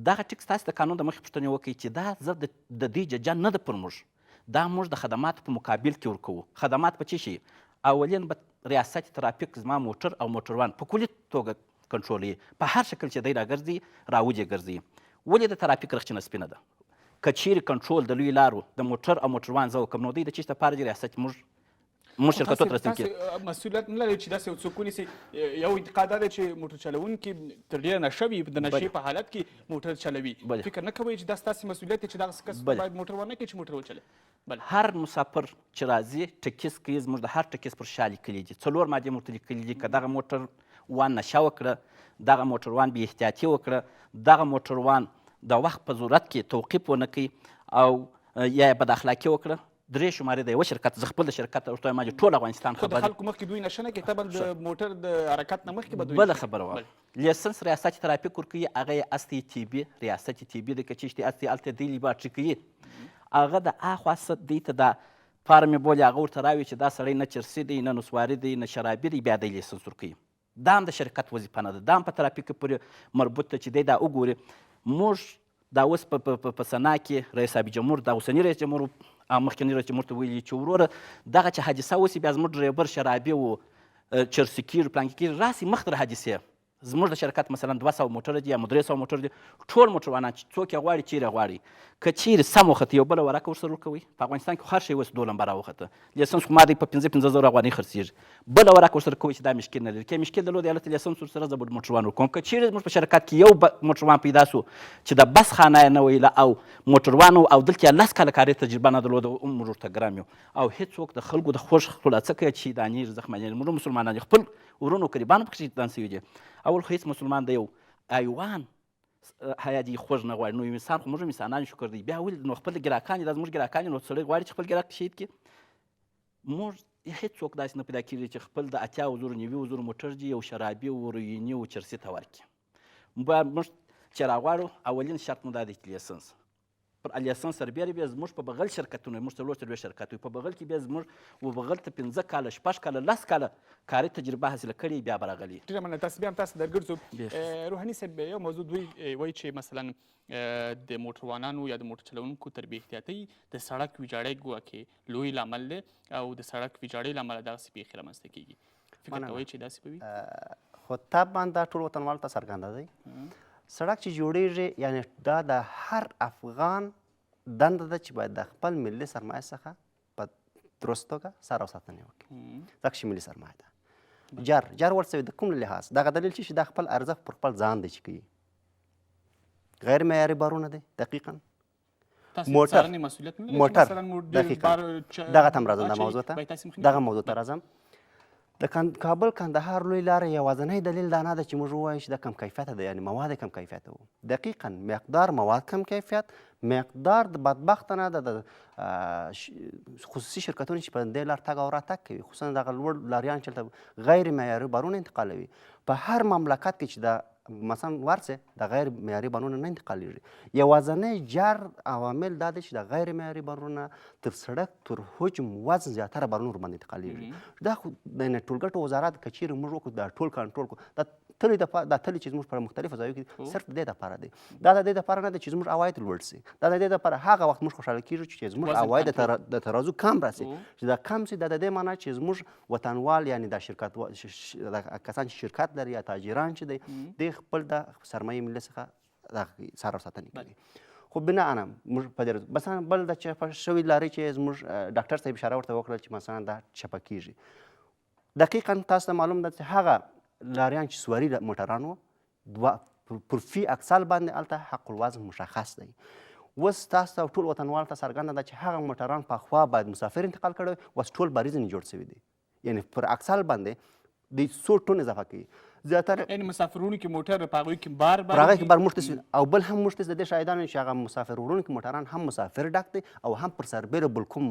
دغه ټیکس تاسو د قانون د مخې پوښتنې وکړئ چې دا زه د دې ججه نه ده پر موږ، دا موږ د خدماتو په مقابل کې ورکوو. خدمات په څه شي؟ اولین به ریاست ترافیک زما موټر او موټروان په کلي توګه کنټرولوي، په هر شکل چې دی راګرځي راوځي ګرځي. ولې د ترافیک رخچینه سپینه ده؟ که چیرې کنټرول د لوی لارو د موټر او موټروان زه وکړم، نو دوی د څه لپاره دي ریاست موږ شرکتو ته رسم کړي؟ تاسو مسؤلیت نه لرئ چې داسې یو څوک ونیسئ. یو انتقاد دا دی چې موټر چلوونکي تر ډېره نشه وي، د نشې په حالت کې موټر چلوي. فکر نه کوئ چې دا ستاسې مسؤلیت دی چې دغسې کس باید موټر ونه کړي چې موټر وچلوي؟ هر مسافر چې راځي ټکس کوي، زموږ د هر ټکس پر شا لیکلي دي، 4 مادې موږ ته لیکلي دي. که دغه موټروان نشه وکړه، دغه موټروان بې احتیاطي وکړه، دغه موټروان د وخت په ضرورت کې توقیف ونه کوي او یا یې بد اخلاقي وکړه، 3 شمارې د یوه شرکت، زه خپل د شرکت ورته وایم چې ټول افغانستان خبر دی. خو د خلکو مخکې دوی نشه نه کوي، طبعا د موټر د حرکت نه مخکې به دوی بله خبره وه. لیسنس ریاست ترافیک ورکوي، هغه یې استی تیبي، ریاست تیبي د که چیشتي استی هلته دی لیبارټري کوي. هغه د اخوا څه دوی ته دا فارم یې بولي، هغه ورته راوي چې دا سړی نه چرسي دی، نه نسواري دی، نه شرابي دی، بیا دی لیسنس ورکوي. دا هم د شرکت وظیفه نه ده، دا هم په ترافیک پورې مربوط ده چې دی دا وګوري. موږ دا اوس په سنا کې رئیس جمهور، دا اوسني رئیس جمهور مخکني رئیس جمهور ته ویلي چې وروره دغه چې حادثه وسي، بیا زموږ ډریور شرابي و، چرسي کېږي، پلانکي کېږي، راسي مخ تر حادثې. زموږ د شرکت مثلا 200 موټر دي یا 300 موټر دي، ټول موټروانان چې څوک یې غواړي چیرې غواړي، که چیرې سم وخته یو بله ورکه ورسره ورکوئ. په افغانستان کې هر شی اوس 2 لمبه راوخته، لیسنس خو ما دی په 15 زره افغانۍ خرڅېږي، بله ورکه ورسره کوئ چې دا مشکل نه لري. که مشکل درلود هلته لیسنس ورسره زه به موټروان ورکوم. که چیرې زموږ په شرکت کې یو موټروان پیدا سو چې د بس خانه یې نه ویله او موټروان او دلته یې 10 کاله کاري تجربه نه درلوده، موږ ورته ګرم یو. او هېڅوک د خلکو د خوښ خلاصه کوي چې دانې زخمانې موږ مسلمانان خپل ورونو قریبانو پکې شهیدان سوي دي. اول خو هېڅ مسلمان د یو حیوان حیا دې خوږ نه غواړي، نو یو انسان خو موږ هم انسانان شکر دی. بیا ولې نو خپل ګراکان دا زموږ ګراکان نو سړی غواړي چې خپل ګراک شهید کړي. موږ هېڅوک داسې نه پیدا کېږي چې خپل د 80,000 موټر دي یو شرابي و رویني و چرسي ته ورکړي. باید موږ چې راغواړو اولین شرط مو دا دی چې لیسنس پر الیسن سربیره بیا زموږ په بغل شرکتونه موږ 4 شرکت وي په بغل کې بیا زموږ و بغل ته 15 کاله 6 کاله 10 کاله کاري تجربه حاصله کړې بیا به راغلي. ډېره مننه. تاسو بیا هم تاسو درګرځو. روحاني صاحب یو موضوع دوی وایي چې مثلا د موټروانانو یا د موټر چلونکو تر بې احتیاطۍ د سړک ویجاړۍ ګواکې لوی لامل دی او د سړک ویجاړۍ له امله دغسې پیښې رامنځته کېږي. فکر کوئ چې داسې به وي؟ خو طبعا دا ټول وطنوالو ته څرګنده دی. سړک چې جوړیږي یعنی دا د هر افغان دنده ده چې باید د خپل ملي سرمایه څخه په درست توګه سر او ساتنه وکړي. ځکه چې ملي سرمایه ده. جر ورڅوي د کوم لحاظ دغه دلیل چې دا خپل ارزښت پر خپل ځان دی چې کوي. غیر معیاري بارونه دی دقیقا. موټر دقیقا دغه ته هم راځم دا موضوع ته دغه موضوع ته راځم. د کابل کندهار لوی لاره یوازینی دلیل دا نه ده چې موږ ووایو چې دا کم کیفیته ده یعنې مواد کم کیفیته وو. دقیقا مقدار مواد کم کیفیت مقدار د بدبختانه د خصوصي شرکتونه چې په دې لار تګ او راتګ کوي خصوصا دغه لوړ لاریان چې غیر معیاري بارونه انتقالوي. په هر مملکت کې چې د مثلا ورسې د غیر معیاري بارونه نه انتقالیږي. یوازینی جر عوامل دا دی چې د غیر معیاري بارونه تر سړک تر حجم وزن زیاتره بارونه ورباندې انتقالیږي. دا خو د ټولګټو وزارت که چیرې موږ وکړو دا ټول کنټرول کړو دا تلې چې زموږ په مختلفو ځایو کې صرف د دې دپاره دی. دا د دې دپاره نه دی چې زموږ عواید لوړ سي. دا د دې دپاره هغه وخت موږ خوشحاله کېږو چې زموږ عواید د ترازو کم راسي. چې دا کم سي دا د دې معنا چې زموږ وطنوال یعنې دا شرکت کسان چې شرکت لري یا تاجران چې دی دوی خپل د سرمایې ملي څخه سر او ساتنې کوي. خو بناء موږ په دې مثلا بل د چپه شوي لارې چې زموږ ډاکټر صاحب اشاره ورته وکړه چې مثلا دا چپه کېږي. دقیقا تاسو ته معلوم ده چې هغه لاریان چې سواري موټران وو پر فی اکسل باندې هلته حق الوزن مشخص دی. اوس تاسو ته ټول وطنوالو ته څرګنده ده چې هغه موټران پخوا باید مسافر انتقال کړی اوس ټول باري ځینې جوړ شوي دي. یعنې پر اکسل باندې د 100 ټن اضافه کوي. زیاتره یعنې مسافر وړونکي موټر په هغوی کې بار پر هغه کې بار موږ او بل هم موږ د دې شاهدان چې هغه مسافر وړونکي موټران هم مسافر ډک دی او هم پر سربیره بل کوم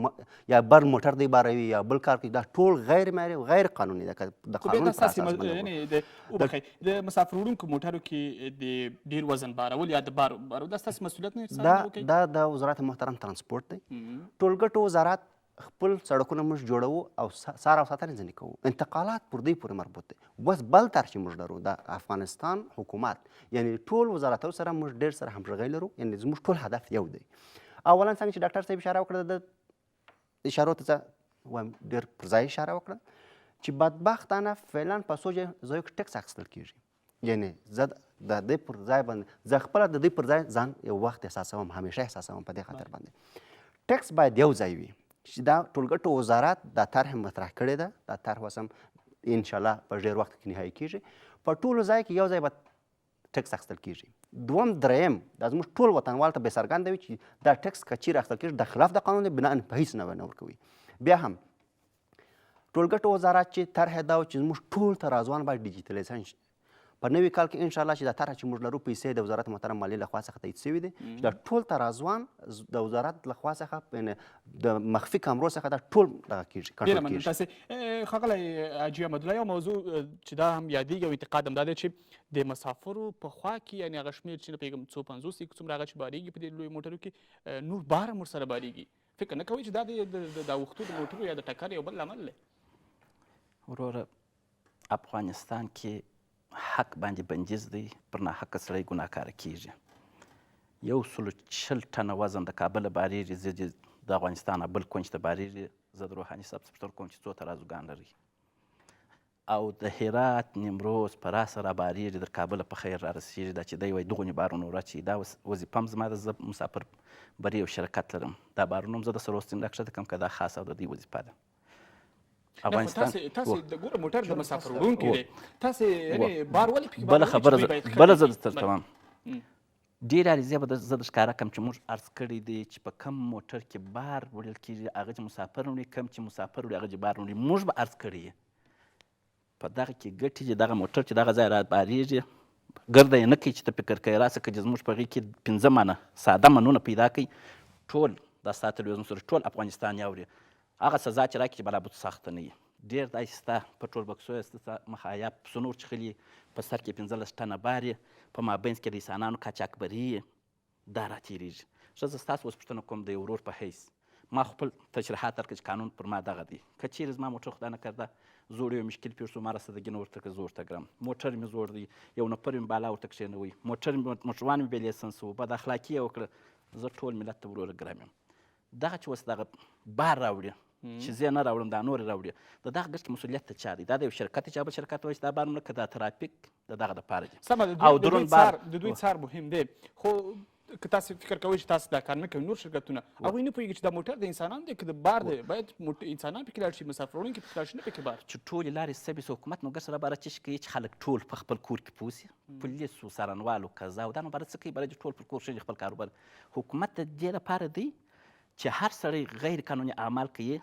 یا بر موټر دی باروي یا بل کار کوي. دا ټول غیر معیاري غیر قانوني ده. د قانون پر اساس د مسافر وړونکو موټرو کې د ډیر وزن بارول یا د بار دا ستاسو مسؤلیت نه دا د وزارت محترم ترانسپورت دی. ټولګټو وزارت خپل سړکونه موږ جوړوو او سار او ساتنې ځینې کوو. انتقالات پر دې پورې مربوط دی. بس بل تر چې موږ لرو د افغانستان حکومت یعنې ټول وزارتو سره موږ ډېر سره همغږۍ لرو. یعنې زموږ ټول هدف یو دی. اولا څنګه چې ډاکټر صاحب اشاره وکړه د اشارو ته وایم ډېر پر ځای اشاره وکړه چې بدبختانه فعلا په څو ځایو کې ټکس اخیستل کېږي. یعنې زه د دې پر ځای باندې زه خپله د دې پر ځای ځان یو وخت احساسوم همیشه احساسوم په دې خاطر باندې ټکس باید یو ځای وي. چې دا ټولګټو وزارت دا طرح مطرح کړې ده. دا طرح اوس هم انشاءالله په ډېر وخت کې نهایي کېږي. په ټولو ځای کې یو ځای به ټکس اخیستل کېږي. دوم دریم دا زموږ ټول وطنوال ته بې څرګنده وي چې دا ټکس که چیرې اخیستل کېږي د خلاف د قانون دی بنا په هېڅ نه ورکوي. بیا هم ټولګټو وزارت چې طرح دا و چې زموږ ټول ترازوان باید ډیجیټلایزیشن شي. په نوي کال کې انشاءالله چې دا طرح چې موږ لرو پیسې د وزارت محترم مالیې لخوا څخه تایید شوي دي چې دا ټول ترازوان د وزارت لخوا څخه د مخفي کامرو څخه دا ټول دغه کېږي کنټرول کېږي. تاسې ښاغلی حاجي احمدالله یو موضوع چې دا هم یادېږي او اعتقاد هم دا دی چې د مسافرو په خوا کې یعنې هغه شمېر چې نه پوهېږم 150 دی که څومره هغه چې بارېږي په دې لویو موټرو کې نور بار هم ورسره بارېږي. فکر نه کوئ چې دا د اوښتو د موټرو یا د ټکر یو بل لامل دی؟ وروره افغانستان کې حق باندې بندیز دی. پر ناحقه سړی ګناهکاره کېږي. 140 ټنه وزن د کابله بارېږي. زه د افغانستان بل کونج ته بارېږي. زه د روحاني صاحب څخه پوښتنه کوم چې څو ترازوګان لري او د هرات نیمروز په راسه رابارېږي در کابله په خیر رارسېږي. دا چې دی وایي دغونې بارونه ورچوي. دا وظیفه هم زما ده. زه مسافر بري یو شرکت لرم. دا بارونه هم زه د سروستین ډاکټر ته کوم که دا خاصه او د دوی وظیفه ده. تاسې د ګوره موټر د مسافر وړونکی دی. تاسې یعنې بار ولې پکې بله خبره بله زه درته وایم ډېرې عریضې به زه د ښکاره کړم چې موږ عرض کړی دی چې په کم موټر کې بار وړل کېږي هغه چې مسافر وړي کم چې مسافر وړي هغه چې بار وړي. موږ به عرض کړی یې په دغه کې ګټې چې دغه موټر چې دغه ځای را بارېږي ګرده یې نه کوي چې ته فکر کوې راسه که چې زموږ په هغې کې 15 منه ساده منونه پیدا کوي ټول دا ستا تلویزیون سره ټول افغانستان یې اوري. هغه سزا چې راکړي چې بلا بوت سخته نه وي. ډېر داسې ستا په ټول بکسو یې ستا مخایب پسونه ورچخلي په سر کې 15 ټنه بار یې په مابینځ کې د انسانانو قاچاقبري یې دا راتېرېږي. ښه زه ستاسو اوس پوښتنه کوم د یو ورور په حیث ما خپل تشریحات درکړه چې قانون پر ما دغه دی که چیرې زما موټر خدای نکرده زوړ یو مشکل پېښ شو ما رسیدګي نه ورته کړه زه ورته ګرم موټر مې زوړ دی یو نفر مې بالا ورته کښېنوئ موټروان مې بې لیسنس و بد اخلاقي یې وکړه زه ټول ملت ته وروره ګرم یم دغه چې اوس دغه بار راوړي چې زه نه راوړم دا نور راوړي د دغه ګټ کې مسؤلیت ته چا دی دا د یو شرکت چې بل شرکت وایي چې دا بار نه که دا ترافیک د دغه دپاره دي سمه او درون بار د دوی څار مهم دی خو که تاسو فکر کوئ چې تاسو دا کار نه کوئ نور شرکتونه هغوی نه پوهېږي چې دا موټر د انسانانو دی که د بار دی باید انسانان پکې لاړ شي مسافر وړونکي پکې لاړ شي نه پکې بار چې ټولې لارې سبي سو حکومت نو ګټ سره باره څه شي کوي چې خلک ټول په خپل کور کې پوه سي پولیسو څارنوالو قضا او دا نو باره څه کوي باره چې ټول پر کور ښه خپل کاروبار حکومت د دې لپاره دی چې هر سړی غیر قانوني اعمال کوي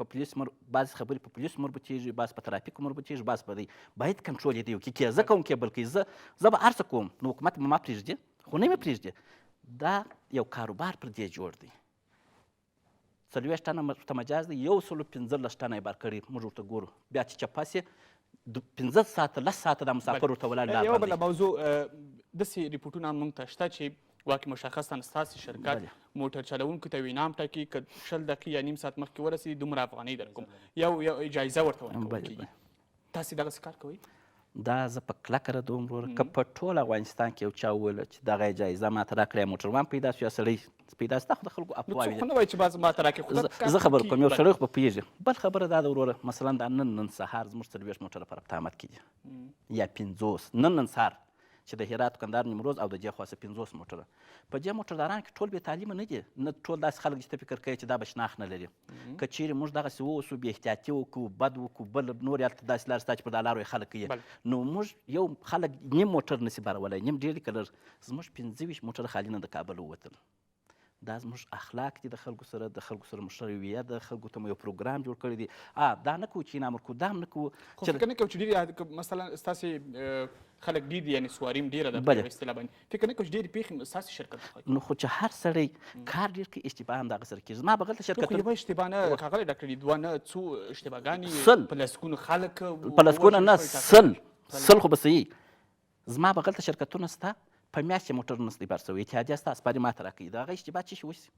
په پولیس بعضې خبرې په پولیسو مربوطېږي بعض په ترافیکو مربوطېږي بعض په دی باید کنټرول یې دی وکړي که زه کوم کې بل کوي زه به هر څه کوم نو حکومت به ما پرېږدي خو نه مې پرېږدي دا یو کاروبار پر دې جوړ دی 40 ټنه ته مجاز دی 115 ټنه یې بار کړي موږ ورته ګورو بیا چې چپه سي 15 ساعته 10 ساعته دا مسافر ورته ولاړ یوه بله موضوع داسې ریپورټونه هم موږ ته شته چې واقع مشخصا ستاسې شرکت موټر چلوونکو ته یو انعام ټاکي که 20 دقیقې یا نیم ساعت مخکې ورسېدي دومره افغانۍ درکوم یو جایزه ورته ورکول کېږي تاسې دغسې کار کوئ دا زه په کلکه ردوم وروره که په ټول افغانستان کې یو چا وویل چې دغه جایزه ماته راکړی موټروان پیدا شو یا سړی پیدا ستا خو د خلکو افواوې خو نه وایي چې بعض ماته راکړي زه خبره کوم یو سړی خو به پوهېږي بل خبره دا ده وروره مثلا دا نن سهار زموږ 40 موټره پر اقدامات کېږي یا 50 نن سهار چې د هرات کندهار نیمروز او د دې خوا 50 موټره په دې موټردارانو کې ټول بې تعلیمه نه دي نه ټول داسې خلک چې ته فکر کوي چې دا به شناخت نه لري که چیرې موږ دغسې واوسو بې احتیاطي وکړو بد وکړو بل نور هلته داسې لارې شته چې پر دا لارو یې خلک کوي نو موږ یو خلک نیم موټر نشي بارولی نیم ډېر کلر زموږ 25 موټره خالي نه د کابل ووتل دا زموږ اخلاق دي د خلکو سره مو ښه رویه ده خلکو ته مو یو پروګرام جوړ کړی دی دا نه کوو چې انعام ورکوو دا هم نه کوو خو فکر نه کوو چې ډېرې مثلا ستاسې خلک ډېر دي یعنې سواري هم ډېره ده په اصطلاح باندې فکر نه کوو چې ډېرې پیښې ستاسې شرکت نو خو چې هر سړی کار ډېر کوي اشتباه هم دغه سره کېږي زما بغل ته شرکت خو یوه اشتباه نه ښاغلی ډاکټر دوه نه څو اشتباهګانې په لسګونو خلک په لسګونه نه سل خو به صحیح زما بغل ته شرکتونه شته په میاشت یې موټر نستی بار شوی اتحادیه شته اسپارې ماته راکوي د هغه اشتباه څه شي وشي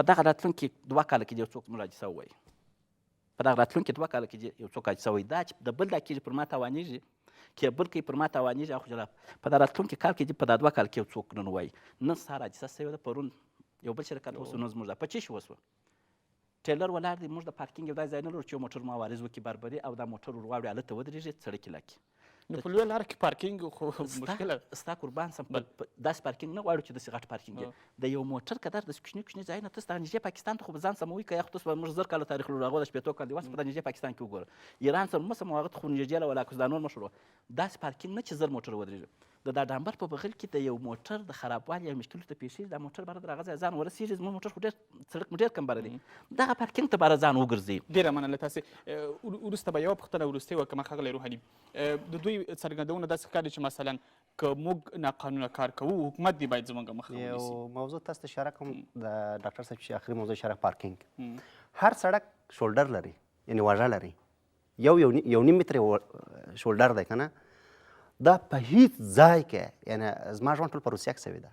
په دغه راتلونکي 2 کاله کې دې یو څوک زموږ حادثه ووایي په دغه راتلونکي 2 کاله کې دې یو څوک حادثه ووایي دا چې د بل دا کېږي پر ما تاوانېږي کیبل کوي پر ما تاوانېږي او خجرات په دغه راتلونکي کال کې دې په دا 2 کال کې یو څوک نن وایي نن سهار حادثه شوې ده پرون یو بل شرکت وسو نو زموږ دا په څه شي وسوه ټیلر ولاړ دی موږ د پارکینګ یو داسې ځای نه لرو چې یو موټر مو عوارض وکړي بربري او دا موټر ور واوړي هلته ودرېږي سړک یې لاکي نو په لویه لاره کې پارکینګ خو مشکله ستا قربان سم داسې پارکینګ نه غواړو چې داسې غټ پارکینګ دی د یو موټر قدر داسې کوچني کوچني ځایونه ته ستا نږدې پاکستان ته خو به ځان سموي که یا خو تاسو به موږ 1000 کاله تاریخ لرو هغه د شپېتو کال دیوال په دا نږدې پاکستان کې وګوره ایران سره مه سمو هغه ته خو نږدې له ولاکوس دا نور مه شروع داسې پارکینګ نه چې 1000 موټر ودرېږي د دا ډامبر په بغل کې د یو موټر د خرابوالي یا مشکل ته پیښ شي دا موټر باره د هغه ځای ځان ورسېږي زموږ موټر خو ډېر سړک مو ډېر کم باره دی دغه پارکینګ ته باره ځان وګرځوي ډېره مننه تاسې وروسته به یوه پوښتنه وروستۍ وکړم ښاغلی روحاني د دوی څرګندونه داسې ښکاري چې مثلا که موږ ناقانونه کار کوو حکومت دی باید زموږ مخه ونیسي یو موضوع تاسو ته اشاره کوم د ډاکټر صاحب چې آخري موضوع اشاره پارکینګ هر سړک شولډر لري یعنې واژه لري یو نیم متر شولډر دی که نه دا په هیڅ ځای کې یعنې زما ژوند ټول په روسیه کې شوی ده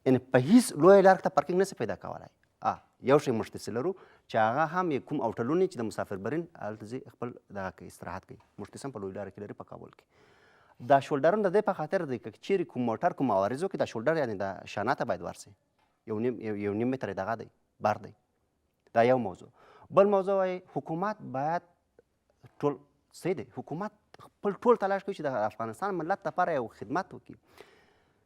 یعنې په هیڅ لویه لاره کې ته پارکینګ نشي پیدا کولی یو شی موږ داسې لرو چې هغه هم کوم اوټلونه چې د مسافربرین هلته ځي خپل دغه کوي استراحت کوي موږ هم په لویه لاره کې لري په کابل کې دا شولډرونه د دې په خاطر دی که چیرې کوم موټر کوم عوارض وکړي دا شولډر یعنې د شانه ته باید ورسي یو نیم متر دغه دی بار دی دا یو موضوع بل موضوع وایي حکومت باید ټول صحیح دی حکومت خپل ټول تلاش کوي چې د افغانستان ملت لپاره یو خدمت وکړي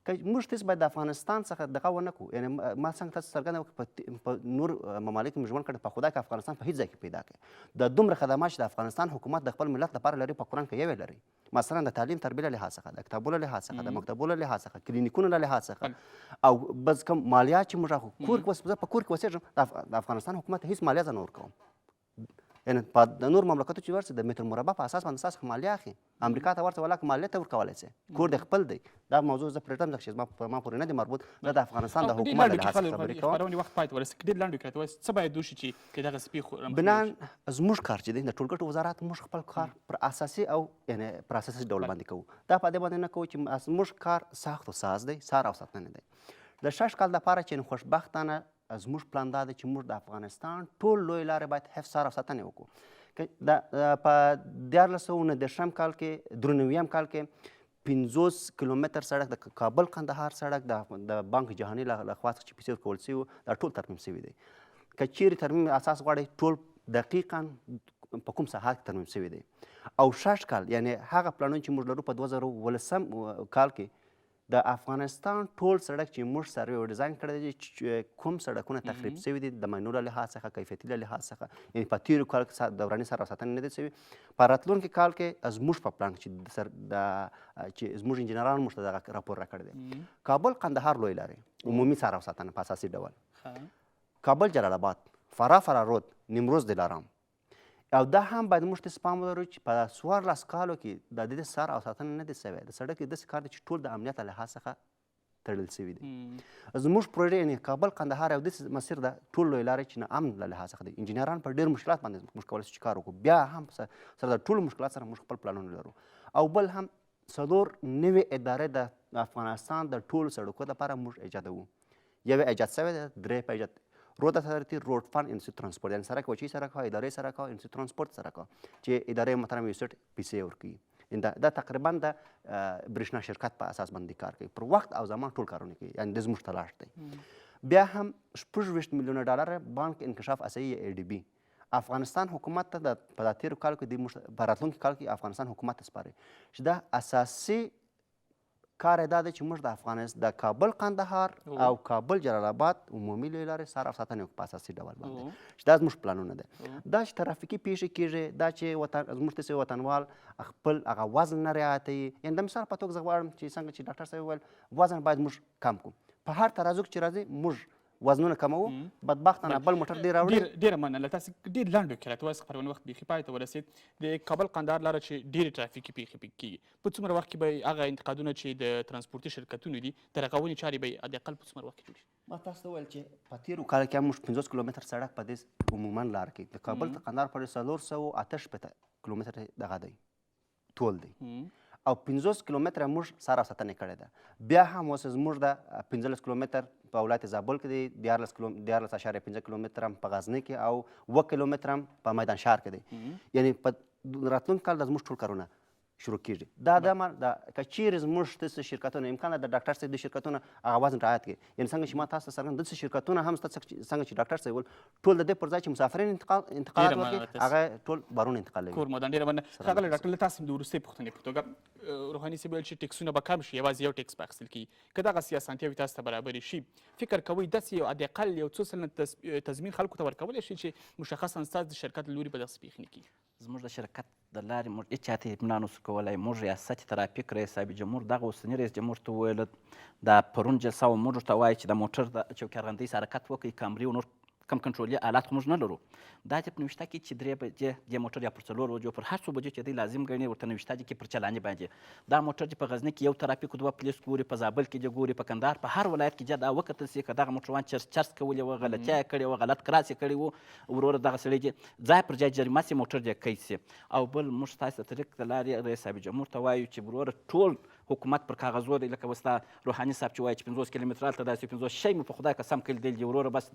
که موږ تاسو باید د افغانستان څخه دغه ونه کړو یعنې ما څنګه تاسو څرګنده وکړه په نور ممالکو مې ژوند کړی په خدای که افغانستان په هېڅ ځای کې پیدا کړي د دومره خدمات چې د افغانستان حکومت د خپل ملت لپاره لري په قرآن کې یوې لري مثلا د تعلیم تربیې له لحاظ څخه د کتابونو له لحاظ څخه د مکتبونو له لحاظ څخه کلینیکونو له لحاظ څخه او بس کوم مالیات چې موږ کور کې په کور کې اوسېږم د افغانستان حکومت هېڅ مالیه زه نه ورکوم یعنې په د نور مملکتو چې ورسې د متر مربع په اساس باندې ستاسو مالیه اخلي امریکا ته ورته ولاکه مالیه ته ورکولی شي کور د خپل دی دا موضوع زه پرېږدم ځکه چې ما پورې نه دی مربوط زه د افغانستان د حکومت له لحاظ څخه خبرې کوم خپرونې وخت پای ته ورسېږي ډېر لنډ وکړئ څه باید وشي چې دغسې پیښو بنان زموږ کار چې دی د ټولګټو وزارت موږ خپل کار پر اساسي او یعنې پر اساسي ډول باندې کوو دا په دې باندې نه کوو چې زموږ کار ساخت و ساز دی سار او ساتنه دی د 6 کال دپاره چې خوشبختانه زموږ پلان دا دی چې موږ د افغانستان ټول لوی لارې باید حفظ سار او ساتنې وکړو. په 1999 کال کې 93 کال کې 50 کیلومتر سړک د کابل قندهار سړک د بانک جهاني لخوا څخه چې پیسې ورکول شوي دا ټول ترمیم شوي دی. که چیرې ترمیم اساس غواړئ ټول دقیقا په کوم ساحات کې ترمیم شوي دی. او 6 کال یعنې هغه پلانونه چې موږ لرو په 2018 کال کې د افغانستان ټول سړک چې موږ سروې او ډیزاین کړی دی چې کوم سړکونه تخریب شوي دي د ماینونو له لحاظ څخه کیفیتي له لحاظ څخه یعنې په تېرو کال کې دوراني سر او ساتنې نه دي شوي. په راتلونکي کال کې زموږ په پلان چې زموږ انجینرانو موږ ته دغه راپور راکړی دی کابل قندهار لوی لارې عمومي سر او ساتنه په اساسي ډول کابل جلال آباد فرا رود نیمروز دلارام او دا هم باید موږ ته پام ولرو چې په 14 کالو کې د دې سر او ساتنه نه دي شوی. د سړک داسې کار دی چې ټول د امنیت له لحاظ څخه تړل شوي دي. زموږ پروژې یعنې کابل قندهار یو داسې مسیر ده ټول لوی لارې چې نه امن له لحاظ څخه دي. انجینران په ډېر مشکلات باندې موږ کولی شو چې کار وکړو. بیا هم سره د ټولو مشکلات سره موږ خپل پلانونه لرو. او بل هم 4 نوې ادارې د افغانستان د ټولو سړکو لپاره موږ ایجادوو. یوې ایجاد شوې ده 3 په ایجاد رود اتھارٹی روڈ فنڈ انسٹیٹیوٹ ٹرانسپورٹ یعنی سرک وچی سرک ہو ادارے سرک ہو انسٹیٹیوٹ ٹرانسپورٹ سرک ہو چې ادارے محترم یوسټ پیسې ورکوي. دا تقریبا د برېښنا شرکت په اساس باندې کار کوي. پر وخت او زمان ټول کارونه کوي یعنې د زموږ تلاش دی. بیا هم 26 میلیونه ډالر بانک انکشاف اسیي ای ډي بي افغانستان حکومت ته په 13 کال کې په راتلونکي کال کې افغانستان حکومت ته سپاري چې دا اساسي کار دا دی چې موږ د افغانستان د کابل قندهار او کابل جلال آباد عمومي لوی لارې سر او ساتنې په اساسي ډول باندې چې دا زموږ پلانونه دي. دا چې ترافیکي پیښې کېږي دا چې زموږ داسې وطنوال خپل هغه وزن نه رعایتوي یعنې د مثال په توګه زه غواړم چې څنګه چې ډاکټر صاحب وویل وزن باید موږ کم کړو. په هر ترازو کې چې راځي موږ وزنونه کموو بدبختانه بل موټر ډېر راوړي. ډېره مننه تاسې ډېر لنډ وکړه راته وایاست خپرونې وخت بیخي پای ته ورسېد. د کابل قندهار لاره چې ډېرې ترافیکي پیښې پکې کېږي په څومره وخت کې به هغه انتقادونه چې د ترانسپورتي شرکتونو دي د رغونې چارې به حداقل په څومره وخت کې جوړ شي؟ ما تاسو ته وویل چې په تېرو کالو کې هم موږ 50 کیلومتر سړک په دې عموما لار کې د کابل تر قندهار پورې 468 کیلومتر دغه دی ټول دی او 50 کیلومتره موږ سر او ساتنې کړې ده. بیا هم اوس زموږ د 15 کیلومتر په ولایت زابل کې دی 14.5 کیلومتر هم په غزني کې او 1 کیلومتر هم په میدان شهر کې دی. یعنې په راتلونکي کال د زموږ ټول کارونه شروع کېږي. دا که چیرې زموږ داسې شرکتونه امکان ده د ډاکټر صاحب د شرکتونه هغه وزن رعایت کړي یعنې څنګه چې ما تاسو ته څرګند داسې شرکتونه هم شته څنګه چې ډاکټر صاحب ویل ټول د دې پر ځای چې مسافرین انتقالات وکړي هغه ټول بارونه انتقالوي. کور مدان ډېره مننه. ښاغلی ډاکټر له تاسو د وروستۍ پوښتنې په توګه روحاني صاحب ویل چې ټکسونه به کم شي یوازې یو ټکس به اخیستل کېږي. که دغه اسانتیاوې تاسو ته برابرې شي فکر کوئ داسې یو حداقل یو څو سلنه تضمین خلکو ته ورکولی شي چې مشخصا ستاسو د شرکت له لوري به دغسې پیښې نه کېږي؟ زموږ د شرکت د لارې موږ هېچ چا ته اطمینان نسو کولی. موږ ریاست ترافیک رئیس صاحب جمهور دغه اوسني رئیس جمهور ته وویل دا پرون جلسه وه موږ ورته وایي چې د موټر د چوکیارغندۍ سره حرکت وکړئ کامري و نور کم کنټرولي آلات خو موږ نه لرو. دا چې په نوشته کې چې 3 بجې د موټر یا پر 4 بجو پر هر څو بجو چې دوی لازم ګڼي ورته نوشته دي کې پر چلاني باندې دا موټر چې په غزني کې یو ترافیک 2 پولیس ګوري په زابل کې ګوري په کندهار په هر ولایت کې دا وکتل سي که دغه موټروان چرس کولې وه غلطي یې کړې وه غلط کراس یې کړی وو وروره دغه سړی چې ځای پر ځای جریمه سي موټر دې قید سي. او بل موږ ستاسو د طریق د لارې رئیس صاحب جمهور ته وایو چې وروره ټول حکومت پر کاغذ دی لکه وستا روحاني صاحب چې وایي چې 50 کیلومتره هلته داسې 50 شی مو په خدای قسم کلي دی وروره بس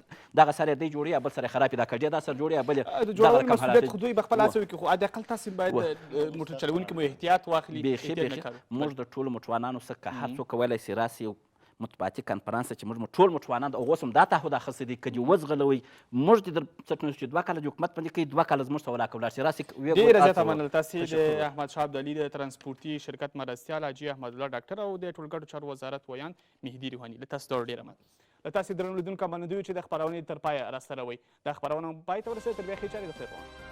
دغه سر یې دی جوړوي بل سر یې خراب دا کډې دا سر جوړوي بل د جوړولو مسؤلیت خو دوی به خپل هڅه وکړي خو حداقل تاسې باید موټر چلوونکي مو احتیاط واخلي. بیخي موږ د ټولو موټروانانو څخه که هر څوک کولی سي راسي یو مطبوعاتي کنفرانس چې موږ ټول موټروانان د هغوس هم دا تعهد اخیستی دی که دې وزغلوئ موږ دې در څټنو چې 2 کاله د حکومت باندې کوي 2 کاله زموږ ته ولاکه ولاړ شي راسي. ډېره زیاته مننه. تاسې د احمدشاه ابدالي د ترانسپورتي شرکت مرستیال حاجي احمدالله ډاکټر او د ټولګټو چارو وزارت ویان مهدي روحاني له تاسو ډېره مننه. له تاسې درنو لیدونکو منندوی چې د خپرونې تر پایه راسره وئ. دا خپرونه پای ته ورسېده تر بیا ښې چارې د خیر